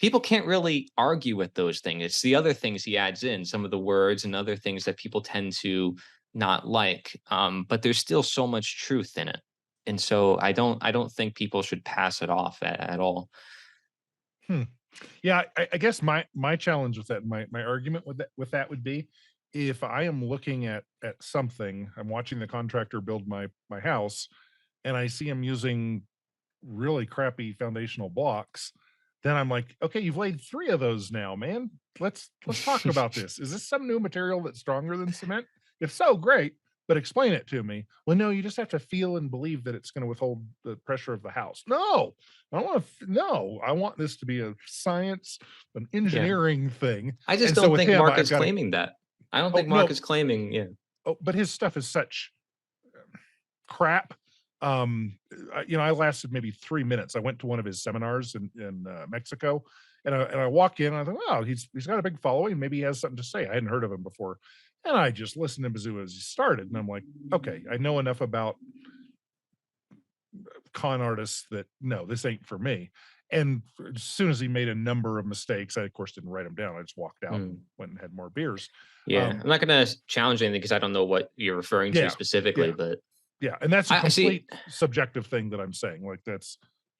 people can't really argue with those things. It's the other things he adds in, some of the words and other things that people tend to not like. But there's still so much truth in it. And so I don't think people should pass it off at all. Hmm. Yeah, I guess my challenge with that, my argument with that would be, if I am looking at something, I'm watching the contractor build my house, and I see him using really crappy foundational blocks, then I'm like, okay, you've laid 3 of those now, man. Let's talk about this. Is this some new material that's stronger than cement? If so, great, but explain it to me. Well, no, you just have to feel and believe that it's going to withhold the pressure of the house. No, I don't want to. No, I want this to be a science, an Yeah. engineering thing. I just And so don't with think him, Mark I've is got to. claiming that. I don't Oh think Mark no. is claiming, yeah. Oh, but his stuff is such crap. I lasted maybe 3 minutes. I went to one of his seminars in Mexico, and I walk in, and I thought, oh, he's got a big following. Maybe he has something to say. I hadn't heard of him before, and I just listened to Mizzou as he started, and I'm like, okay, I know enough about con artists that no, this ain't for me. And as soon as he made a number of mistakes, I of course didn't write them down. I just walked out and Mm. went and had more beers. Yeah. Um, I'm not gonna challenge anything because I don't know what you're referring to yeah, specifically, yeah, but yeah, and that's a I see. complete subjective thing that I'm saying. Like that's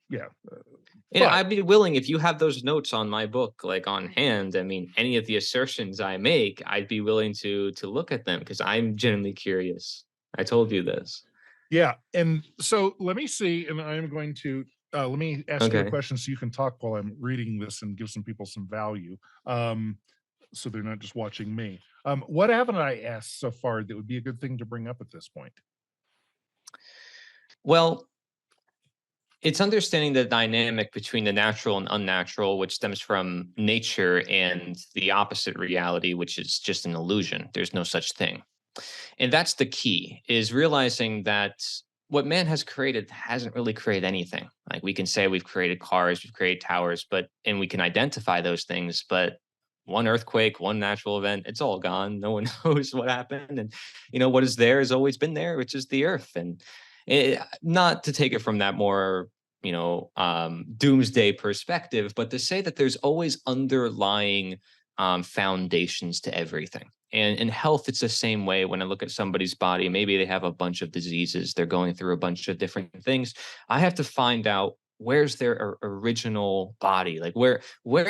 yeah, And but I'd be willing if you have those notes on my book, like on hand. I mean, any of the assertions I make, I'd be willing to look at them because I'm genuinely curious. I told you this. yeah, and so let me see, and I'm going to let me ask you a Okay. question so you can talk while I'm reading this and give some people some value. Um, so they're not just watching me. What haven't I asked so far that would be a good thing to bring up at this point? Well, It's understanding the dynamic between the natural and unnatural, which stems from nature, and the opposite reality, which is just an illusion. There's no such thing. And that's the key, is realizing that what man has created hasn't really created anything. Like, we can say we've created cars, we've created towers, and we can identify those things, but one earthquake, one natural event, it's all gone. No one knows what happened. And, what is there has always been there, which is the earth. And not to take it from that more, doomsday perspective, but to say that there's always underlying foundations to everything. And in health, it's the same way. When I look at somebody's body, maybe they have a bunch of diseases, they're going through a bunch of different things. I have to find out, where's their original body? Like, where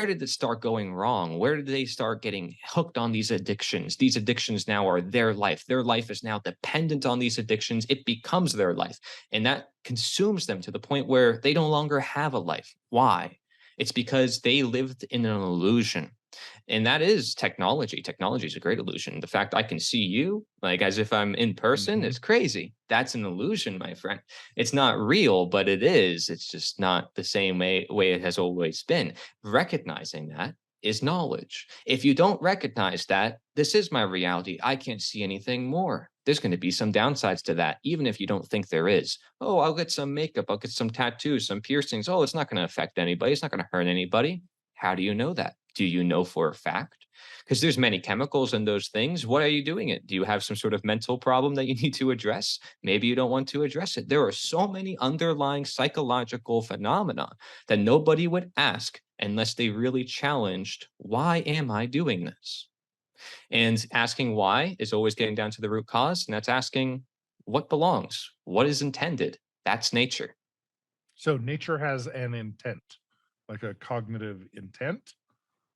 did it start going wrong? Where did they start getting hooked on these addictions? These addictions now are their life. Their life is now dependent on these addictions. It becomes their life. And that consumes them to the point where they no longer have a life. Why? It's because they lived in an illusion. And that is technology. Technology is a great illusion. The fact I can see you, like, as if I'm in person, Mhm. is crazy. That's an illusion, my friend. It's not real, but it is. It's just not the same way it has always been. Recognizing that is knowledge. If you don't recognize that, this is my reality, I can't see anything more. There's going to be some downsides to that, even if you don't think there is. Oh, I'll get some makeup, I'll get some tattoos, some piercings. Oh, it's not going to affect anybody. It's not going to hurt anybody. How do you know that? Do you know for a fact? Because there's many chemicals in those things. What are you doing it? Do you have some sort of mental problem that you need to address? Maybe you don't want to address it. There are so many underlying psychological phenomena that nobody would ask unless they really challenged, why am I doing this? And asking why is always getting down to the root cause. And that's asking what belongs, what is intended. That's nature. So nature has an intent, like a cognitive intent,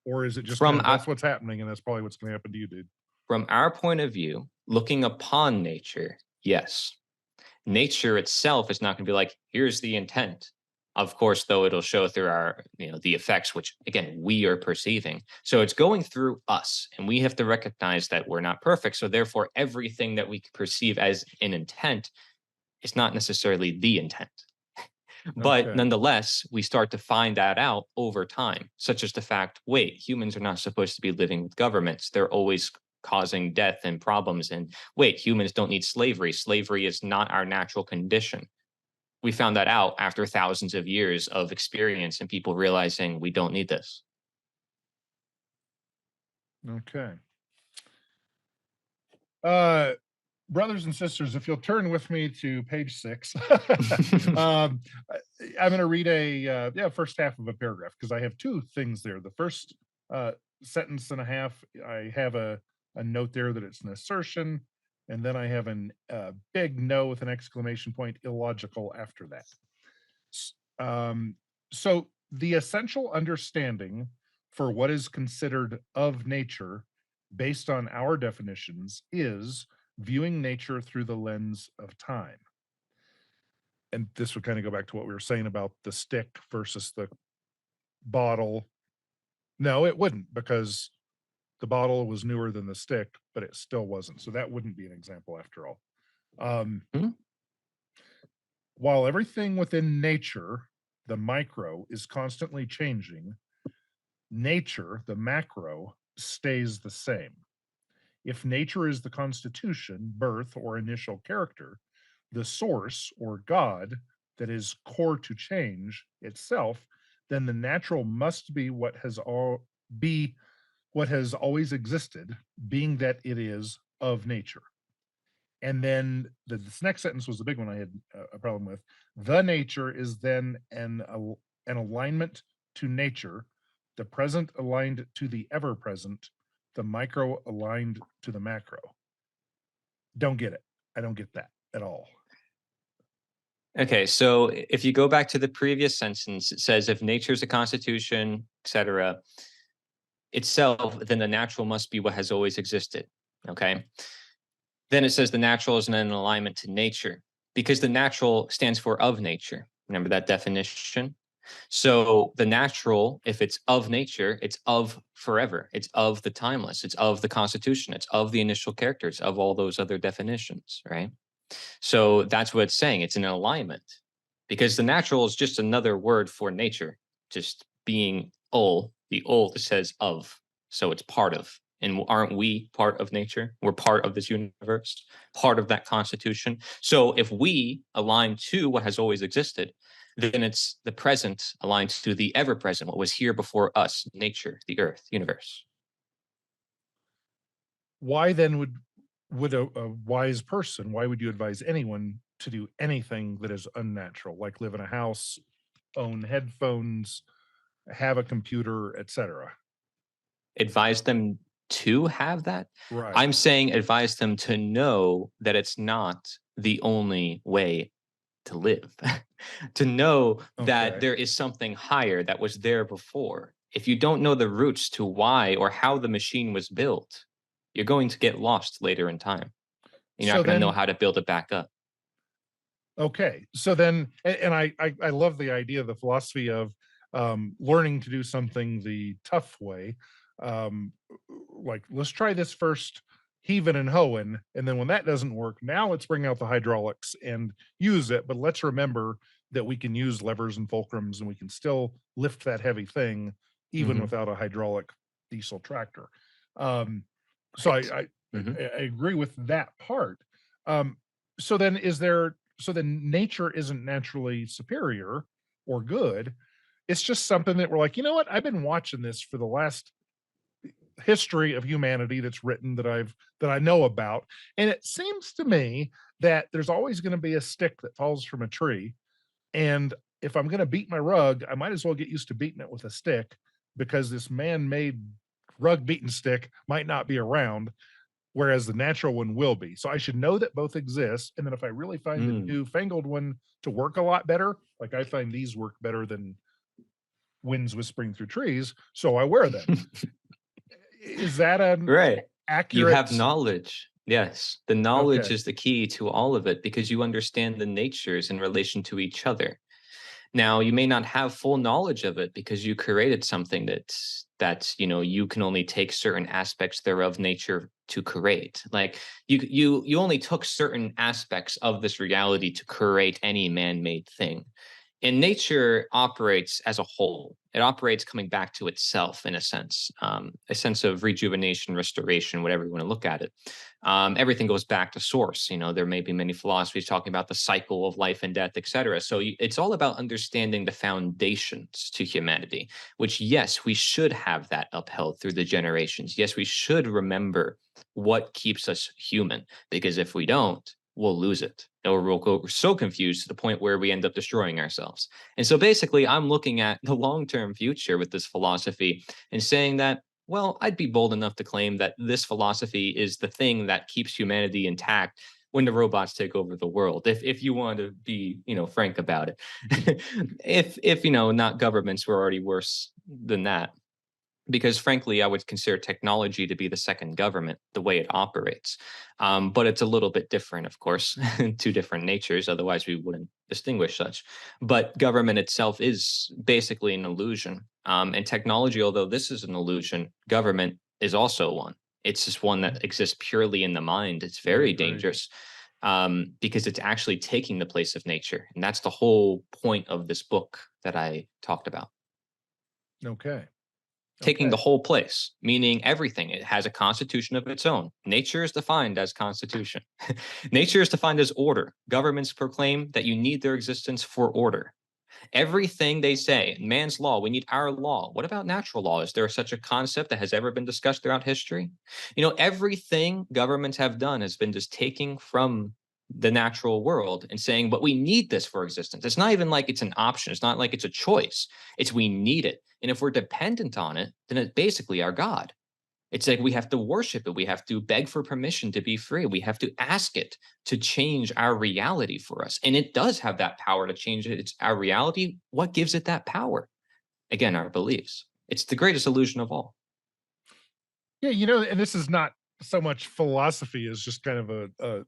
or is it just kind From of that's what's happening and that's probably what's going to happen to you, dude? From our point of view, looking upon nature, yes. Nature itself is not going to be like, here's the intent. Of course, though, it'll show through our, the effects, which again, we are perceiving. So it's going through us, and we have to recognize that we're not perfect. So therefore, everything that we perceive as an intent is not necessarily the intent. But Okay. nonetheless, we start to find that out over time, such as the fact, wait, humans are not supposed to be living with governments. They're always causing death and problems. And wait, humans don't need slavery. Slavery is not our natural condition. We found that out after thousands of years of experience and people realizing we don't need this. Okay. Uh brothers and sisters, if you'll turn with me to page 6, um, I'm going to read first half of a paragraph because I have two things there. The first uh, sentence and a half, I have a note there that it's an assertion, and then I have a big no with an exclamation point, illogical after that. S- Um, so the essential understanding for what is considered of nature, based on our definitions, is viewing nature through the lens of time. And this would kind of go back to what we were saying about the stick versus the bottle. No, it wouldn't, because the bottle was newer than the stick, but it still wasn't. So that wouldn't be an example after all. Um, Hmm? while everything within nature, the micro, is constantly changing, nature, the macro, stays the same. If nature is the constitution, birth, or initial character, the source or God that is core to change itself, then the natural must be what has always existed, being that it is of nature. And then this next sentence was the big one I had a problem with. The nature is then an alignment to nature, the present aligned to the ever present, the micro aligned to the macro. Don't get it. I don't get that at all. Okay, so if you go back to the previous sentence, it says if nature is a constitution, etc., itself, then the natural must be what has always existed. Okay. Then it says the natural is in an alignment to nature, because the natural stands for of nature. Remember that definition? So the natural, if it's of nature, it's of forever. It's of the timeless. It's of the constitution. It's of the initial characters, of all those other definitions, right? So that's what it's saying. It's in alignment. because the natural is just another word for nature, just being ul, the ul that says of. So it's part of. And aren't we part of nature? We're part of this universe, part of that constitution. So if we align to what has always existed, then it's the present aligned to the ever present, what was here before us, nature, the earth, universe. Why then would a wise person, why would you advise anyone to do anything that is unnatural, like live in a house, own headphones, have a computer, etc.? Advise them to have that. Right. I'm saying advise them to know that it's not the only way to live, to know that Okay. there is something higher that was there before. If you don't know the roots to why or how the machine was built, you're going to get lost later in time. You're So not going to know then, how to build it back up. okay. So then, and I love the idea, the philosophy of learning to do something the tough way. Um, like, let's try this first, heaving and hoeing, and then when that doesn't work, now let's bring out the hydraulics and use it. But let's remember that we can use levers and fulcrums, and we can still lift that heavy thing even Mhm. without a hydraulic diesel tractor. Um, so Right. Mhm. I agree with that part. Um, so then, so then nature isn't naturally superior or good. It's just something that we're like, you know what? I've been watching this for the last history of humanity that's written that I know about. And it seems to me that there's always going to be a stick that falls from a tree. And if I'm going to beat my rug, I might as well get used to beating it with a stick, because this man-made rug beating stick might not be around, whereas the natural one will be. So I should know that both exist. And then if I really find the Mm. newfangled one to work a lot better, like I find these work better than winds whispering through trees, so I wear them. Is that an Right. You have accurate? knowledge. Yes. The knowledge Okay. is the key to all of it because you understand the natures in relation to each other. Now, you may not have full knowledge of it because you created something that's you can only take certain aspects thereof nature to create. Like you only took certain aspects of this reality to create any man-made thing. And nature operates as a whole. It operates coming back to itself in a sense of rejuvenation, restoration, whatever you want to look at it. Everything goes back to source. There may be many philosophies talking about the cycle of life and death, etc. So it's all about understanding the foundations to humanity, which, yes, we should have that upheld through the generations. Yes, we should remember what keeps us human, because if we don't, we'll lose it. Or we'll go so confused to the point where we end up destroying ourselves. And so basically, I'm looking at the long term future with this philosophy and saying that, well, I'd be bold enough to claim that this philosophy is the thing that keeps humanity intact when the robots take over the world. If you want to be, frank about it. If not governments were already worse than that, because frankly, I would consider technology to be the second government, the way it operates. But it's a little bit different, of course, two different natures. Otherwise, we wouldn't distinguish such. But government itself is basically an illusion. And technology, although this is an illusion, government is also one. It's just one Mhm. that exists purely in the mind. It's I very agree. dangerous because it's actually taking the place of nature. And that's the whole point of this book that I talked about. Okay. Taking Okay. the whole place, meaning everything. It has a constitution of its own. Nature is defined as constitution. Nature is defined as order. Governments proclaim that you need their existence for order. Everything they say, man's law, we need our law. What about natural law? Is there such a concept that has ever been discussed throughout history? Everything governments have done has been just taking from the natural world and saying, but we need this for existence. It's not even like it's an option. It's not like it's a choice. It's we need it. And if we're dependent on it, then it's basically our God. It's like we have to worship it. We have to beg for permission to be free. We have to ask it to change our reality for us. And it does have that power to change it. It's our reality. What gives it that power? Again, our beliefs. It's the greatest illusion of all. Yeah, and this is not so much philosophy as just kind of a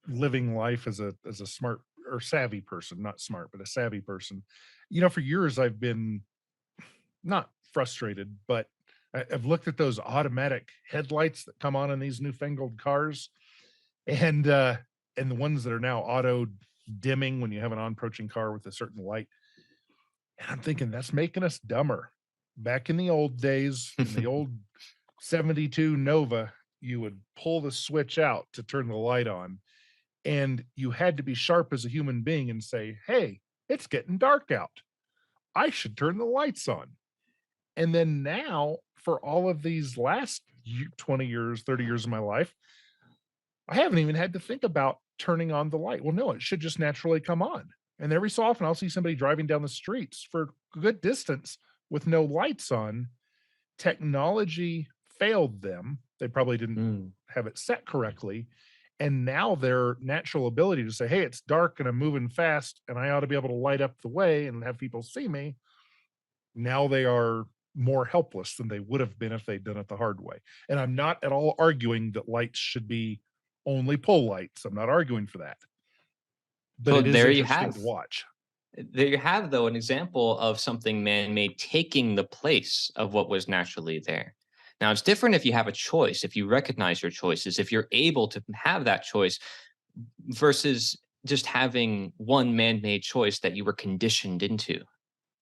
living life as a smart or savvy person, not smart, but a savvy person. For years I've been not frustrated, but I've looked at those automatic headlights that come on in these newfangled cars, and the ones that are now auto dimming when you have an on-approaching car with a certain light. And I'm thinking that's making us dumber. Back in the old days, in the old 72 Nova, you would pull the switch out to turn the light on, and you had to be sharp as a human being and say, "Hey, it's getting dark out. I should turn the lights on." And then now, for all of these last 20 years, 30 years of my life, I haven't even had to think about turning on the light. Well, no, it should just naturally come on. And every so often, I'll see somebody driving down the streets for a good distance with no lights on. Technology failed them. They probably didn't Mm. have it set correctly. And now their natural ability to say, "Hey, it's dark and I'm moving fast and I ought to be able to light up the way and have people see me," now they are more helpless than they would have been if they'd done it the hard way. And I'm not at all arguing that lights should be only pull lights. I'm not arguing for that. But So it is there you interesting have. to watch. There you have, though, an example of something man-made taking the place of what was naturally there. Now, it's different if you have a choice, if you recognize your choices, if you're able to have that choice versus just having one man-made choice that you were conditioned into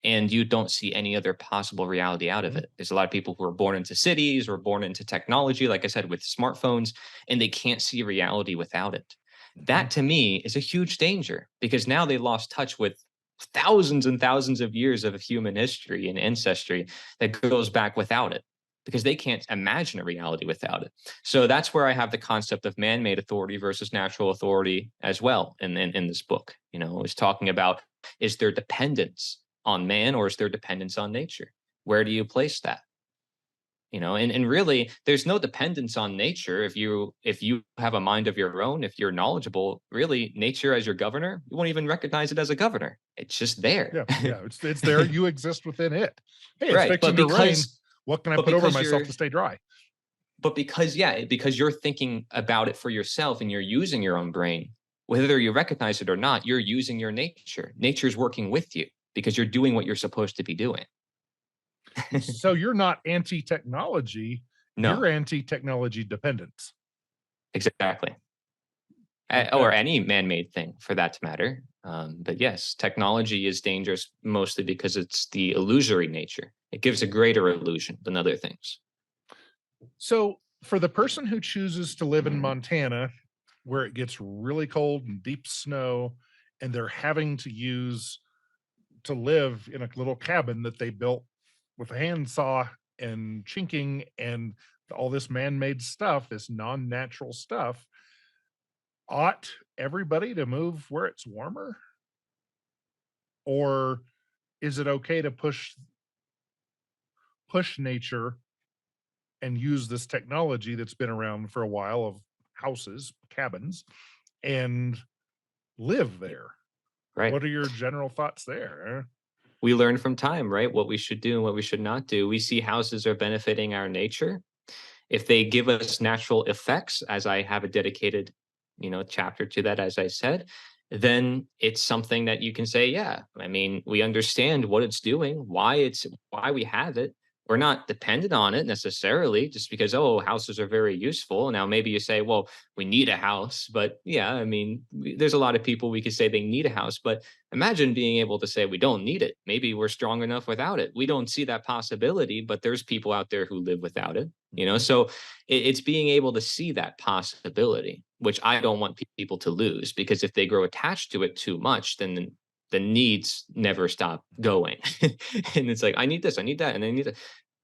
and you don't see any other possible reality out of Mhm. it. There's a lot of people who are born into cities or born into technology, like I said, with smartphones, and they can't see reality without it. Mhm. That to me is a huge danger because now they lost touch with thousands and thousands of years of human history and ancestry that goes back without it because they can't imagine a reality without it. So that's where I have the concept of man-made authority versus natural authority as well in this book. You know, is talking about, is there dependence on man or is there dependence on nature? Where do you place that? You know, and really there's no dependence on nature if you have a mind of your own, if you're knowledgeable, really nature as your governor, you won't even recognize it as a governor. It's just there. Yeah, yeah, it's there. You exist within it. Hey, it's Right. fixing to rain. What can I But put over because myself you're to stay dry? but because yeah, because you're thinking about it for yourself and you're using your own brain, whether you recognize it or not, you're using your nature. Nature's working with you because you're doing what you're supposed to be doing. So you're not anti-technology, you're No, anti-technology dependence. exactly. Okay. Or any man-made thing for that to matter. But yes, technology is dangerous mostly because it's the illusory nature. It gives a greater illusion than other things. So for the person who chooses to live in Montana, where it gets really cold and deep snow, and they're having to live in a little cabin that they built with a handsaw and chinking and all this man-made stuff, this non-natural stuff, ought everybody to move where it's warmer? Or is it okay to push nature and use this technology that's been around for a while of houses, cabins, and live there? Right. What are your general thoughts there? We learn from time, right? What we should do and what we should not do. We see houses are benefiting our nature. If they give us natural effects, as I have a dedicated, chapter to that, as I said, then it's something that you can say, yeah, I mean, we understand what it's doing, why we have it. We're not dependent on it necessarily just because, oh, houses are very useful. Now, maybe you say, well, we need a house. But yeah, I mean, there's a lot of people we could say they need a house. But imagine being able to say we don't need it. Maybe we're strong enough without it. We don't see that possibility, but there's people out there who live without it. Mhm. So it's being able to see that possibility, which I don't want people to lose because if they grow attached to it too much, then the needs never stop going. And it's like, I need this, I need that, and I need that.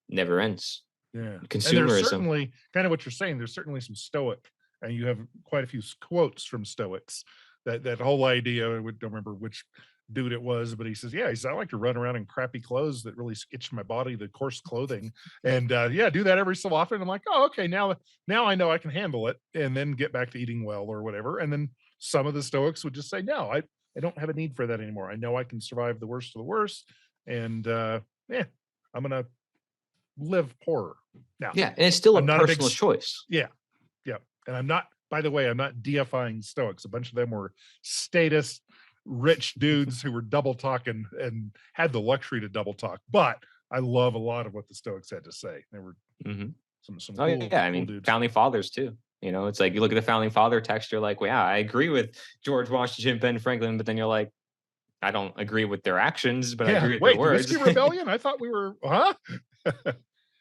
Never ends. Yeah. And there's Consumerism. certainly kind of what you're saying. There's certainly some stoic, and you have quite a few quotes from Stoics. That whole idea, I don't remember which dude it was, but he says, "Yeah, he says I like to run around in crappy clothes that really itch my body, the coarse clothing, and yeah, do that every so often." I'm like, "Oh, okay, now I know I can handle it, and then get back to eating well or whatever." And then some of the Stoics would just say, "No, I don't have a need for that anymore. I know I can survive the worst of the worst, and yeah, I'm gonna live poorer." Now, Yeah, and it's still I'm a not a big personal choice. yeah, yeah, and I'm not, by the way, I'm not deifying Stoics. A bunch of them were status rich dudes who were double talking and had the luxury to double talk, but I love a lot of what the Stoics had to say. They were Hmm. some Oh cool yeah, I cool mean, dudes. founding fathers too. You know, it's like you look at the founding father text, you're like, well, yeah, I agree with George Washington, Ben Franklin, but then you're like, I don't agree with their actions, but I Yeah. agree with their Wait, the Whiskey words. Rebellion? I thought we were, huh?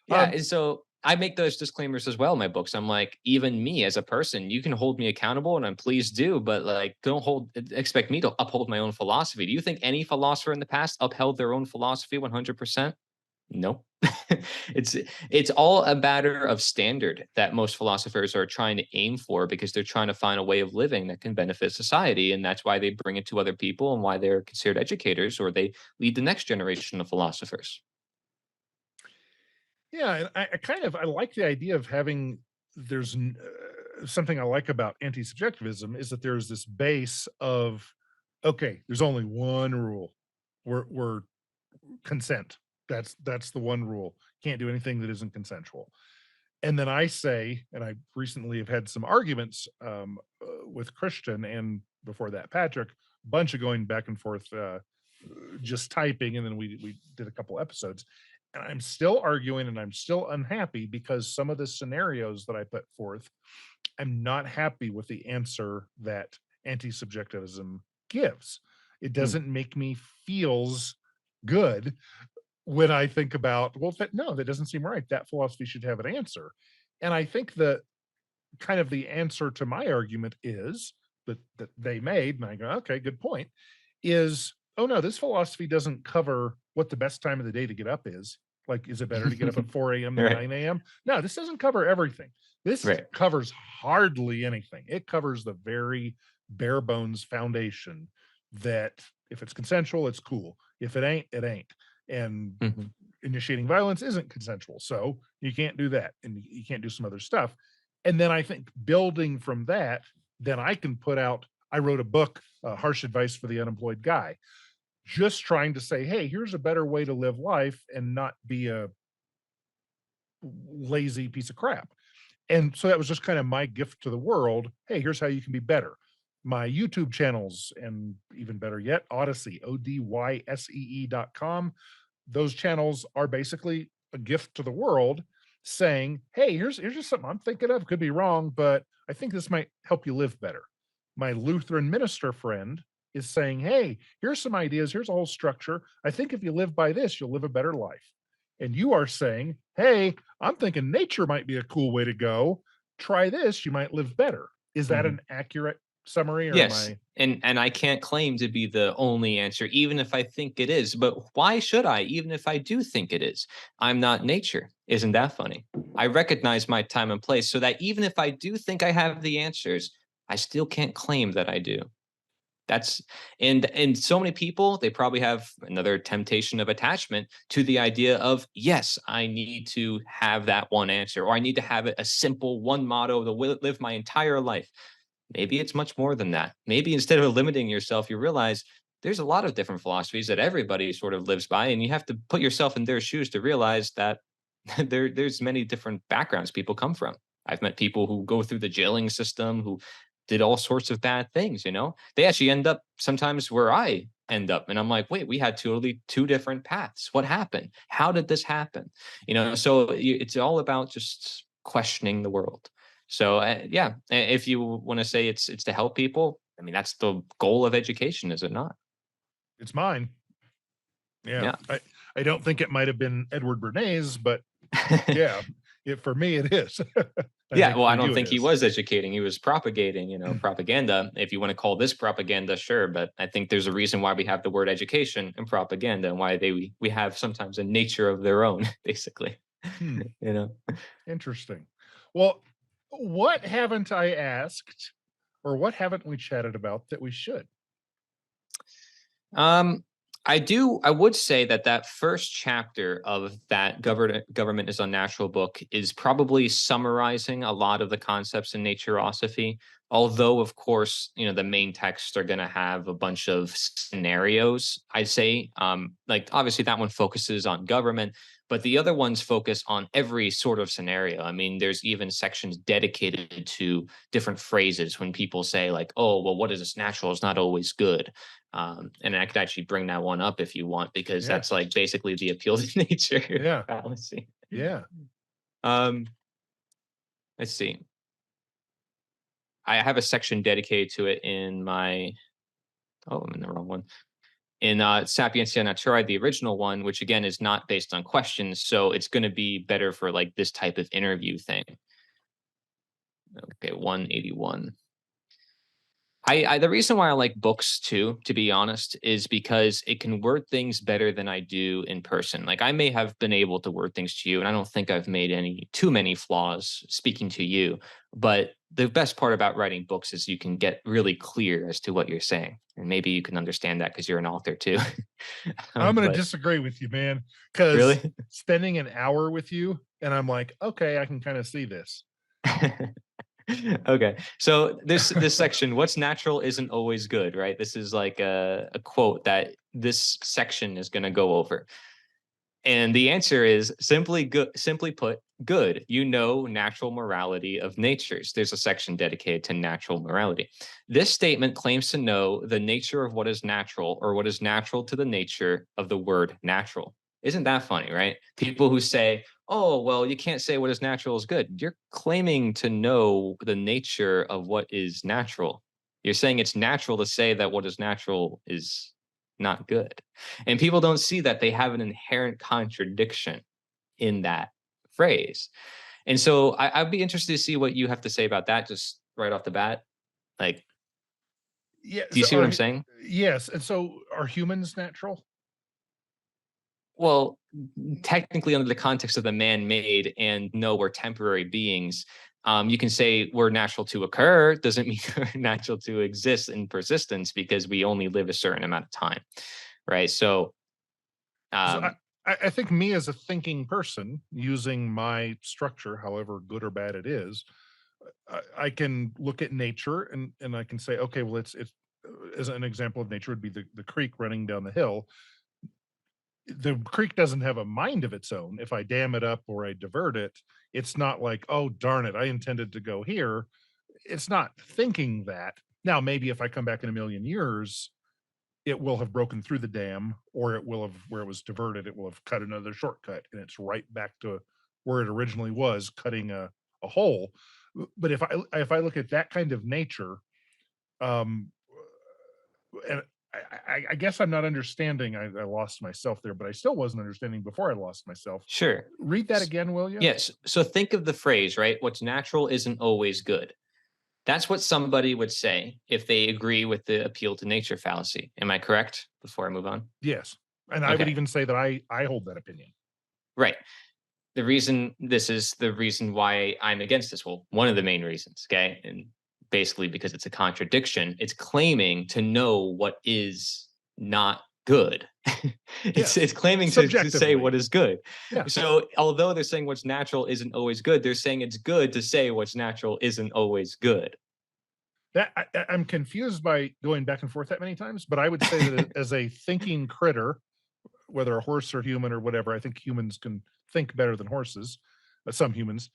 Yeah, um, and so I make those disclaimers as well in my books. I'm like, even me as a person, you can hold me accountable, and I'm pleased do, but like, don't expect me to uphold my own philosophy. Do you think any philosopher in the past upheld their own philosophy 100%? No. it's it's all a matter of standard that most philosophers are trying to aim for because they're trying to find a way of living that can benefit society, and that's why they bring it to other people and why they're considered educators or they lead the next generation of philosophers. yeah, and I kind of I like the idea of having something I like about anti-subjectivism is that there's this base of okay, there's only one rule. We're consent. That's the one rule. Can't do anything that isn't consensual. And then I say, and I recently have had some arguments with Christian and before that Patrick, bunch of going back and forth, just typing, and then we did a couple episodes, and I'm still arguing, and I'm still unhappy because some of the scenarios that I put forth, I'm not happy with the answer that anti-subjectivism gives. It Mm, doesn't make me feels good when I think about, well, no, that doesn't seem right. That philosophy should have an answer. And I think that kind of the answer to my argument is that they made, and I go, okay, good point, is oh no, this philosophy doesn't cover what the best time of the day to get up is. Like, is it better to get up at 4 a.m. than right, 9 a.m.? No, this doesn't cover everything. This right. covers hardly anything. It covers the very bare bones foundation that if it's consensual, it's cool. If it ain't, it ain't. And Mhm. initiating violence isn't consensual. So you can't do that. And you can't do some other stuff. And then I think building from that, then I can put out, I wrote a book, Harsh Advice for the Unemployed Guy, just trying to say, hey, here's a better way to live life and not be a lazy piece of crap. And so that was just kind of my gift to the world. Hey, here's how you can be better. My YouTube channels, and even better yet, Odyssey, ODYSEE.com. Those channels are basically a gift to the world saying, hey, here's just something I'm thinking of. Could be wrong, but I think this might help you live better. My Lutheran minister friend is saying, hey, here's some ideas. Here's a whole structure. I think if you live by this, you'll live a better life. And you are saying, hey, I'm thinking nature might be a cool way to go. Try this, you might live better. Is that Mhm. an accurate summary or am Yes, I? and I can't claim to be the only answer, even if I think it is. But why should I? Even if I do think it is, I'm not nature. Isn't that funny? I recognize my time and place, so that even if I do think I have the answers, I still can't claim that I do. That's and so many people, they probably have another temptation of attachment to the idea of, yes, I need to have that one answer, or I need to have it a simple one motto to live my entire life. Maybe it's much more than that. Maybe instead of limiting yourself, you realize there's a lot of different philosophies that everybody sort of lives by, and you have to put yourself in their shoes to realize that there's many different backgrounds people come from. I've met people who go through the jailing system who did all sorts of bad things, you know? They actually end up sometimes where I end up. And I'm like, wait, we had totally two different paths. What happened? How did this happen? You know, so it's all about just questioning the world. So yeah, if you want to say it's to help people, I mean that's the goal of education, is it not? It's mine. Yeah. Yeah. I don't think it might have been Edward Bernays, but yeah, for me it is. I Yeah, think well, for I don't you it think he is. was educating. He was propagating, you know, propaganda. If you want to call this propaganda, sure. But I think there's a reason why we have the word education and propaganda, and why we have sometimes a nature of their own, basically. Hmm, You know. interesting. Well, what haven't I asked or what haven't we chatted about that we should? Um, I would say that that first chapter of that government is unnatural book is probably summarizing a lot of the concepts in naturosophy. Although, of course, you know, the main texts are going to have a bunch of scenarios. I'd say, like obviously that one focuses on government, but the other ones focus on every sort of scenario. I mean, there's even sections dedicated to different phrases when people say like, "Oh, well, what is this natural is not always good." And I could actually bring that one up if you want, because Yeah. that's like basically the appeal to nature Yeah. fallacy. Yeah. Um, let's see. I have a section dedicated to it in my oh, I'm in the wrong one. In Sapientia Naturae, the original one, which again is not based on questions, so it's going to be better for like this type of interview thing. Okay, 181. I the reason why I like books too, to be honest, is because it can word things better than I do in person. Like I may have been able to word things to you, and I don't think I've made any too many flaws speaking to you. But the best part about writing books is you can get really clear as to what you're saying, and maybe you can understand that because you're an author too. I'm going to But disagree with you, man, because really. spending an hour with you, and I'm like, okay, I can kind of see this. Okay. So this section, what's natural isn't always good, right? This is like a quote that this section is going to go over. And the answer is simply good, simply put, good. You know natural morality of natures. There's a section dedicated to natural morality. This statement claims to know the nature of what is natural or what is natural to the nature of the word natural. Isn't that funny, right? People who say, oh, well, you can't say what is natural is good. You're claiming to know the nature of what is natural. You're saying it's natural to say that what is natural is not good. And people don't see that they have an inherent contradiction in that phrase. And so I'd be interested to see what you have to say about that just right off the bat. Like, Yeah. do you So see what I'm saying? yes. And so are humans natural? Well, technically, under the context of the man made and no, we're temporary beings, you can say we're natural to occur, doesn't mean we're natural to exist in persistence because we only live a certain amount of time. Right. So, So um, I think me as a thinking person using my structure, however good or bad it is, I can look at nature and I can say, okay, well, it's as an example of nature would be the creek running down the hill. The creek doesn't have a mind of its own. If I dam it up or I divert it, it's not like, oh darn it, I intended to go here. It's not thinking that. Now, maybe if I come back in a million years, it will have broken through the dam, or it will have, where it was diverted, it will have cut another shortcut and it's right back to where it originally was, cutting a hole. But if I look at that kind of nature, um and I guess I'm not understanding. I lost myself there, but I still wasn't understanding before I lost myself. sure. Read that again, will you? Yes. So think of the phrase, right? What's natural isn't always good. That's what somebody would say if they agree with the appeal to nature fallacy. Am I correct before I move on? Yes. And I would Okay. even say that I hold that opinion. Right. The reason this is the reason why I'm against this. Well, one of the main reasons, okay? And basically because it's a contradiction, it's claiming to know what is not good. Yes. It's claiming to say Subjectively. what is good. Yeah. So although they're saying what's natural isn't always good, they're saying it's good to say what's natural isn't always good. That I'm confused by going back and forth that many times, but I would say that as a thinking critter, whether a horse or human or whatever, I think humans can think better than horses. Some humans,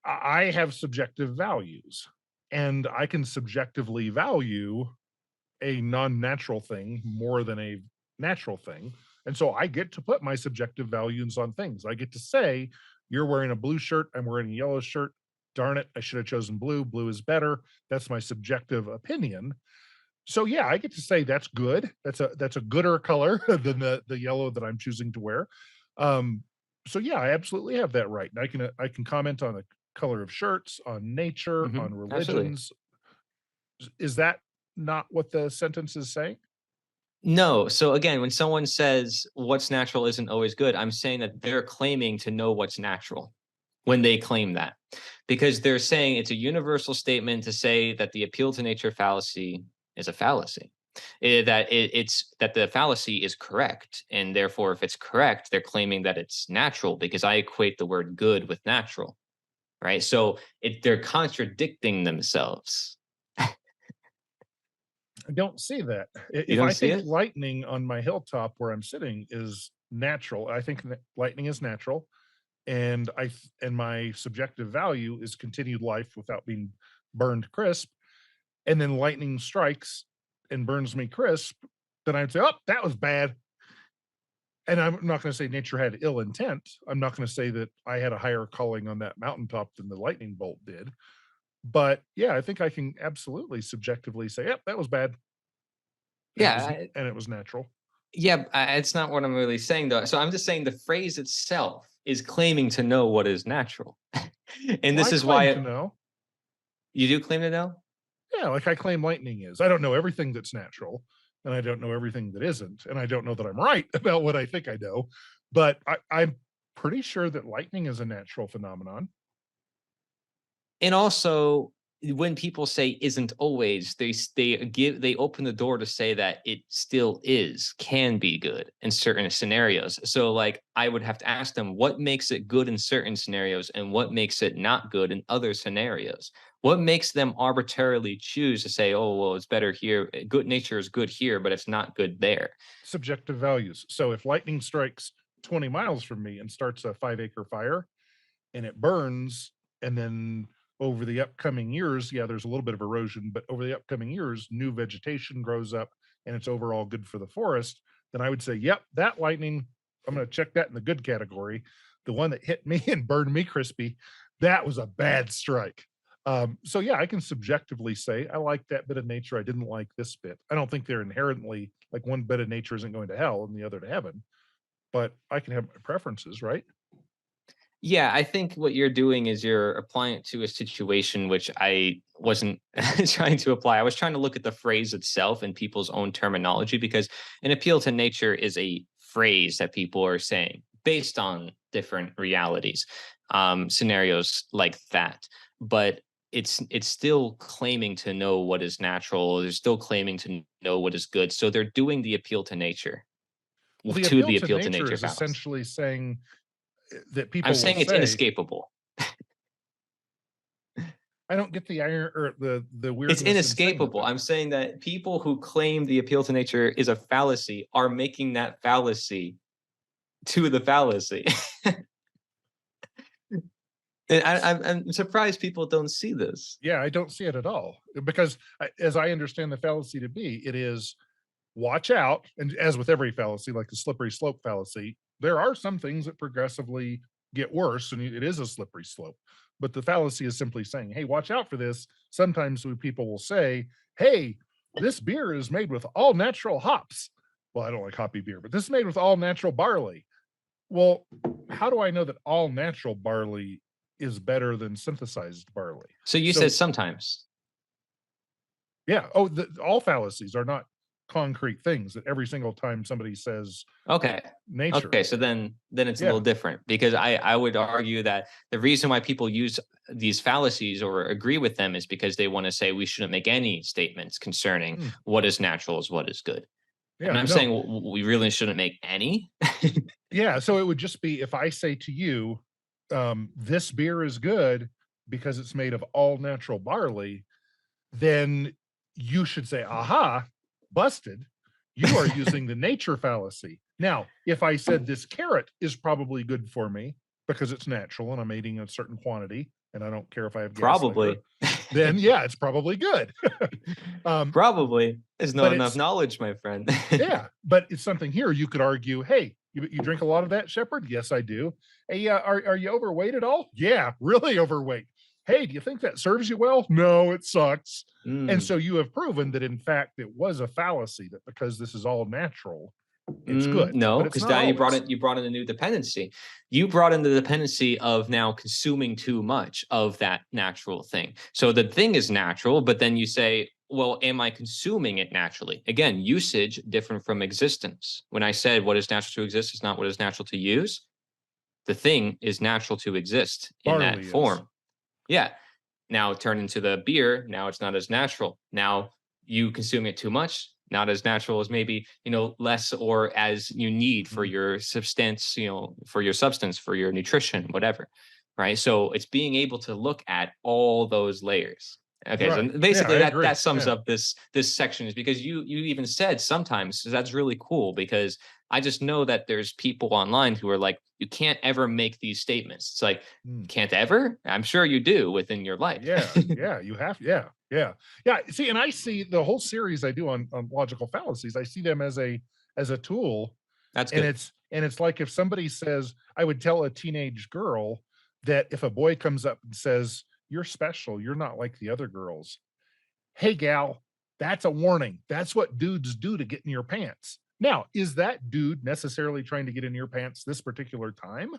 I have subjective values, and I can subjectively value a non-natural thing more than a natural thing. And so I get to put my subjective values on things. I get to say, you're wearing a blue shirt, I'm wearing a yellow shirt. Darn it, I should have chosen blue. Blue is better. That's my subjective opinion. So yeah, I get to say that's good. That's a gooder color than the yellow that I'm choosing to wear. Um, so yeah, I absolutely have that right. And I can comment on the color of shirts, on nature, on Absolutely. religions. Is that not what the sentence is saying? No. So again, when someone says what's natural isn't always good, I'm saying that they're claiming to know what's natural when they claim that. Because they're saying it's a universal statement to say that the appeal to nature fallacy is a fallacy. It's that the fallacy is correct. And therefore, if it's correct, they're claiming that it's natural because I equate the word good with natural. Right. So they're contradicting themselves. I don't see that. You If don't I see think it? lightning on my hilltop where I'm sitting is natural, I think that lightning is natural, and and my subjective value is continued life without being burned crisp. And then lightning strikes and burns me crisp, then I'd say, "Oh, that was bad." And I'm not going to say nature had ill intent. I'm not going to say that I had a higher calling on that mountaintop than the lightning bolt did. But yeah, I think I can absolutely subjectively say, "Yep, that was bad," and Yeah, it was natural. yeah, it's not what I'm really saying though. So I'm just saying the phrase itself is claiming to know what is natural. And Well, this I is claim why to know. you do claim to know? Yeah, like I claim lightning is. I don't know everything that's natural, and I don't know everything that isn't, and I don't know that I'm right about what I think I know, but I'm pretty sure that lightning is a natural phenomenon. And also, when people say isn't always, they open the door to say that it still is, can be good in certain scenarios. So like I would have to ask them what makes it good in certain scenarios and what makes it not good in other scenarios. What makes them arbitrarily choose to say, oh, well, it's better here. Good nature is good here, but it's not good there. Subjective values. So if lightning strikes 20 miles from me and starts a 5-acre fire and it burns, and then over the upcoming years, yeah, there's a little bit of erosion, but over the upcoming years, new vegetation grows up and it's overall good for the forest, then I would say, yep, that lightning, I'm going to check that in the good category. The one that hit me and burned me crispy, that was a bad strike. So yeah, I can subjectively say I like that bit of nature. I didn't like this bit. I don't think they're inherently like one bit of nature isn't going to hell and the other to heaven, but I can have my preferences, right? Yeah, I think what you're doing is you're applying it to a situation which I wasn't trying to apply. I was trying to look at the phrase itself and people's own terminology because an appeal to nature is a phrase that people are saying based on different realities, scenarios like that. But it's still claiming to know what is natural. They're still claiming to know what is good. So they're doing the appeal to nature Well, the to appeal the to appeal to nature nature is fallacy. essentially saying that I'm people will saying it's say, inescapable. I don't get the iron or the It's weirdness in saying that inescapable. though. I'm saying that people who claim the appeal to nature is a fallacy are making that fallacy to the fallacy. And I'm surprised people don't see this. Yeah, I don't see it at all because as I understand the fallacy to be, it is watch out. And as with every fallacy, like the slippery slope fallacy, there are some things that progressively get worse and it is a slippery slope. But the fallacy is simply saying, hey, watch out for this. Sometimes people will say, hey, this beer is made with all natural hops. Well, I don't like hoppy beer, but this is made with all natural barley. Well, how do I know that all natural barley is better than synthesized barley? So you said So, sometimes. yeah. Oh, all fallacies are not concrete things that every single time somebody says Okay. nature. Okay, so then it's a little Yeah. different because I would argue that the reason why people use these fallacies or agree with them is because they want to say we shouldn't make any statements concerning Mm, what is natural is what is good. And yeah. I'm saying No. we really shouldn't make any. Yeah. So it would just be if I say to you, this beer is good because it's made of all natural barley, then you should say, aha, busted. You are using the nature fallacy. Now, if I said this carrot is probably good for me because it's natural and I'm eating a certain quantity and I don't care if I have gas later, Probably. then yeah, it's probably good. um, Probably. There's but not enough it's knowledge, my friend. yeah, but it's something here you could argue, hey, you drink a lot of that, Shepard? Yes, I do. Hey, are you overweight at all? Yeah, really overweight. Hey, do you think that serves you well? No, it sucks. And Mm, so you have proven that in fact it was a fallacy that because this is all natural, it's mm, good, no, but it's because not now always. you brought in a new dependency. You brought in the dependency of now consuming too much of that natural thing. So the thing is natural, but then you say, well, am I consuming it naturally? Again, usage different from existence. When I said what is natural to exist is not what is natural to use, the thing is natural to exist in that Barley is. form. Yeah. Now turn into the beer. Now it's not as natural. Now you consume it too much. Not as natural as maybe, less or as you need for Mhm. your substance, for your substance, for your nutrition, whatever. Right. So it's being able to look at all those layers. Okay. So Right. Yeah, basically I that agree. sums Yeah. up this section is because you even said sometimes so that's really cool because I just know that there's people online who are like, you can't ever make these statements. It's like, Mm. can't ever? I'm sure you do within your life. Yeah, yeah, you have yeah, yeah. Yeah, see, and I see the whole series I do on logical fallacies, I see them as a tool, That's and good. it's like if somebody says I would tell a teenage girl that if a boy comes up and says, you're special. You're not like the other girls. Hey, gal, that's a warning. That's what dudes do to get in your pants. Now, is that dude necessarily trying to get in your pants this particular time?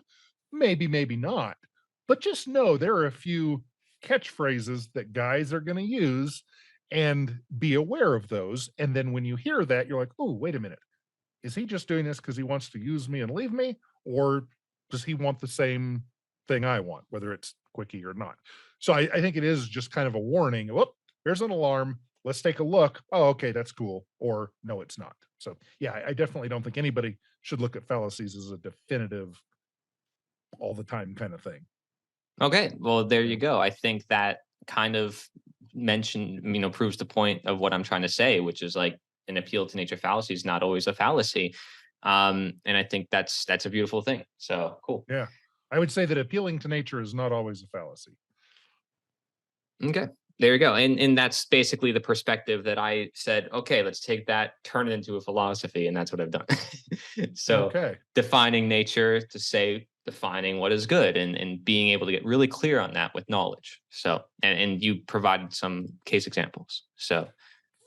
Maybe, maybe not. But just know there are a few catchphrases that guys are going to use, and be aware of those. And then when you hear that, you're like, oh, wait a minute. Is he just doing this because he wants to use me and leave me? Or does he want the same thing I want, whether it's quickie or not? So I think it is just kind of a warning. Whoop, there's an alarm. Let's take a look. Oh, okay, that's cool. Or no, it's not. So yeah, I definitely don't think anybody should look at fallacies as a definitive all the time kind of thing. Okay, well, there Yeah. you go. I think that kind of proves the point of what I'm trying to say, which is like an appeal to nature fallacy is not always a fallacy. And I think that's a beautiful thing. So cool. Yeah. I would say that appealing to nature is not always a fallacy. Okay. There you go. And that's basically the perspective that I said, okay, let's take that, turn it into a philosophy. And that's what I've done. So Okay. defining nature to say defining what is good and being able to get really clear on that with knowledge. So and you provided some case examples. So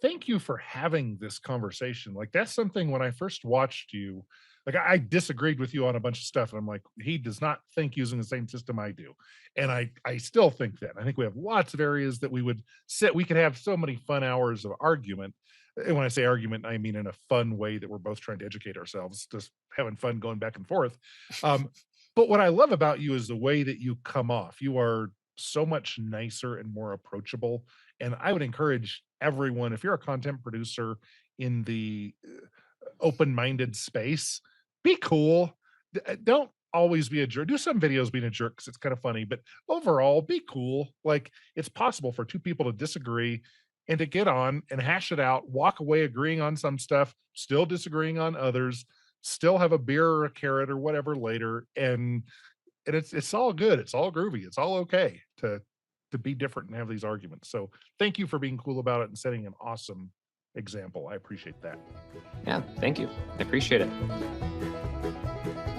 Thank you for having this conversation. Like that's something when I first watched you, like I disagreed with you on a bunch of stuff, and I'm like, he does not think using the same system I do, and I still think that. I think we have lots of areas that we would sit. We could have so many fun hours of argument. And when I say argument, I mean in a fun way that we're both trying to educate ourselves, just having fun going back and forth. Um, but what I love about you is the way that you come off. You are so much nicer and more approachable. And I would encourage everyone, if you're a content producer in the open-minded space, be cool. Don't always be a jerk. Do some videos being a jerk because it's kind of funny, but overall, be cool. Like it's possible for two people to disagree and to get on and hash it out, walk away agreeing on some stuff, still disagreeing on others, still have a beer or a carrot or whatever later, and it's all good. It's all groovy. It's all okay to be different and have these arguments. So thank you for being cool about it and setting an awesome example. I appreciate that. yeah, thank you. I appreciate it.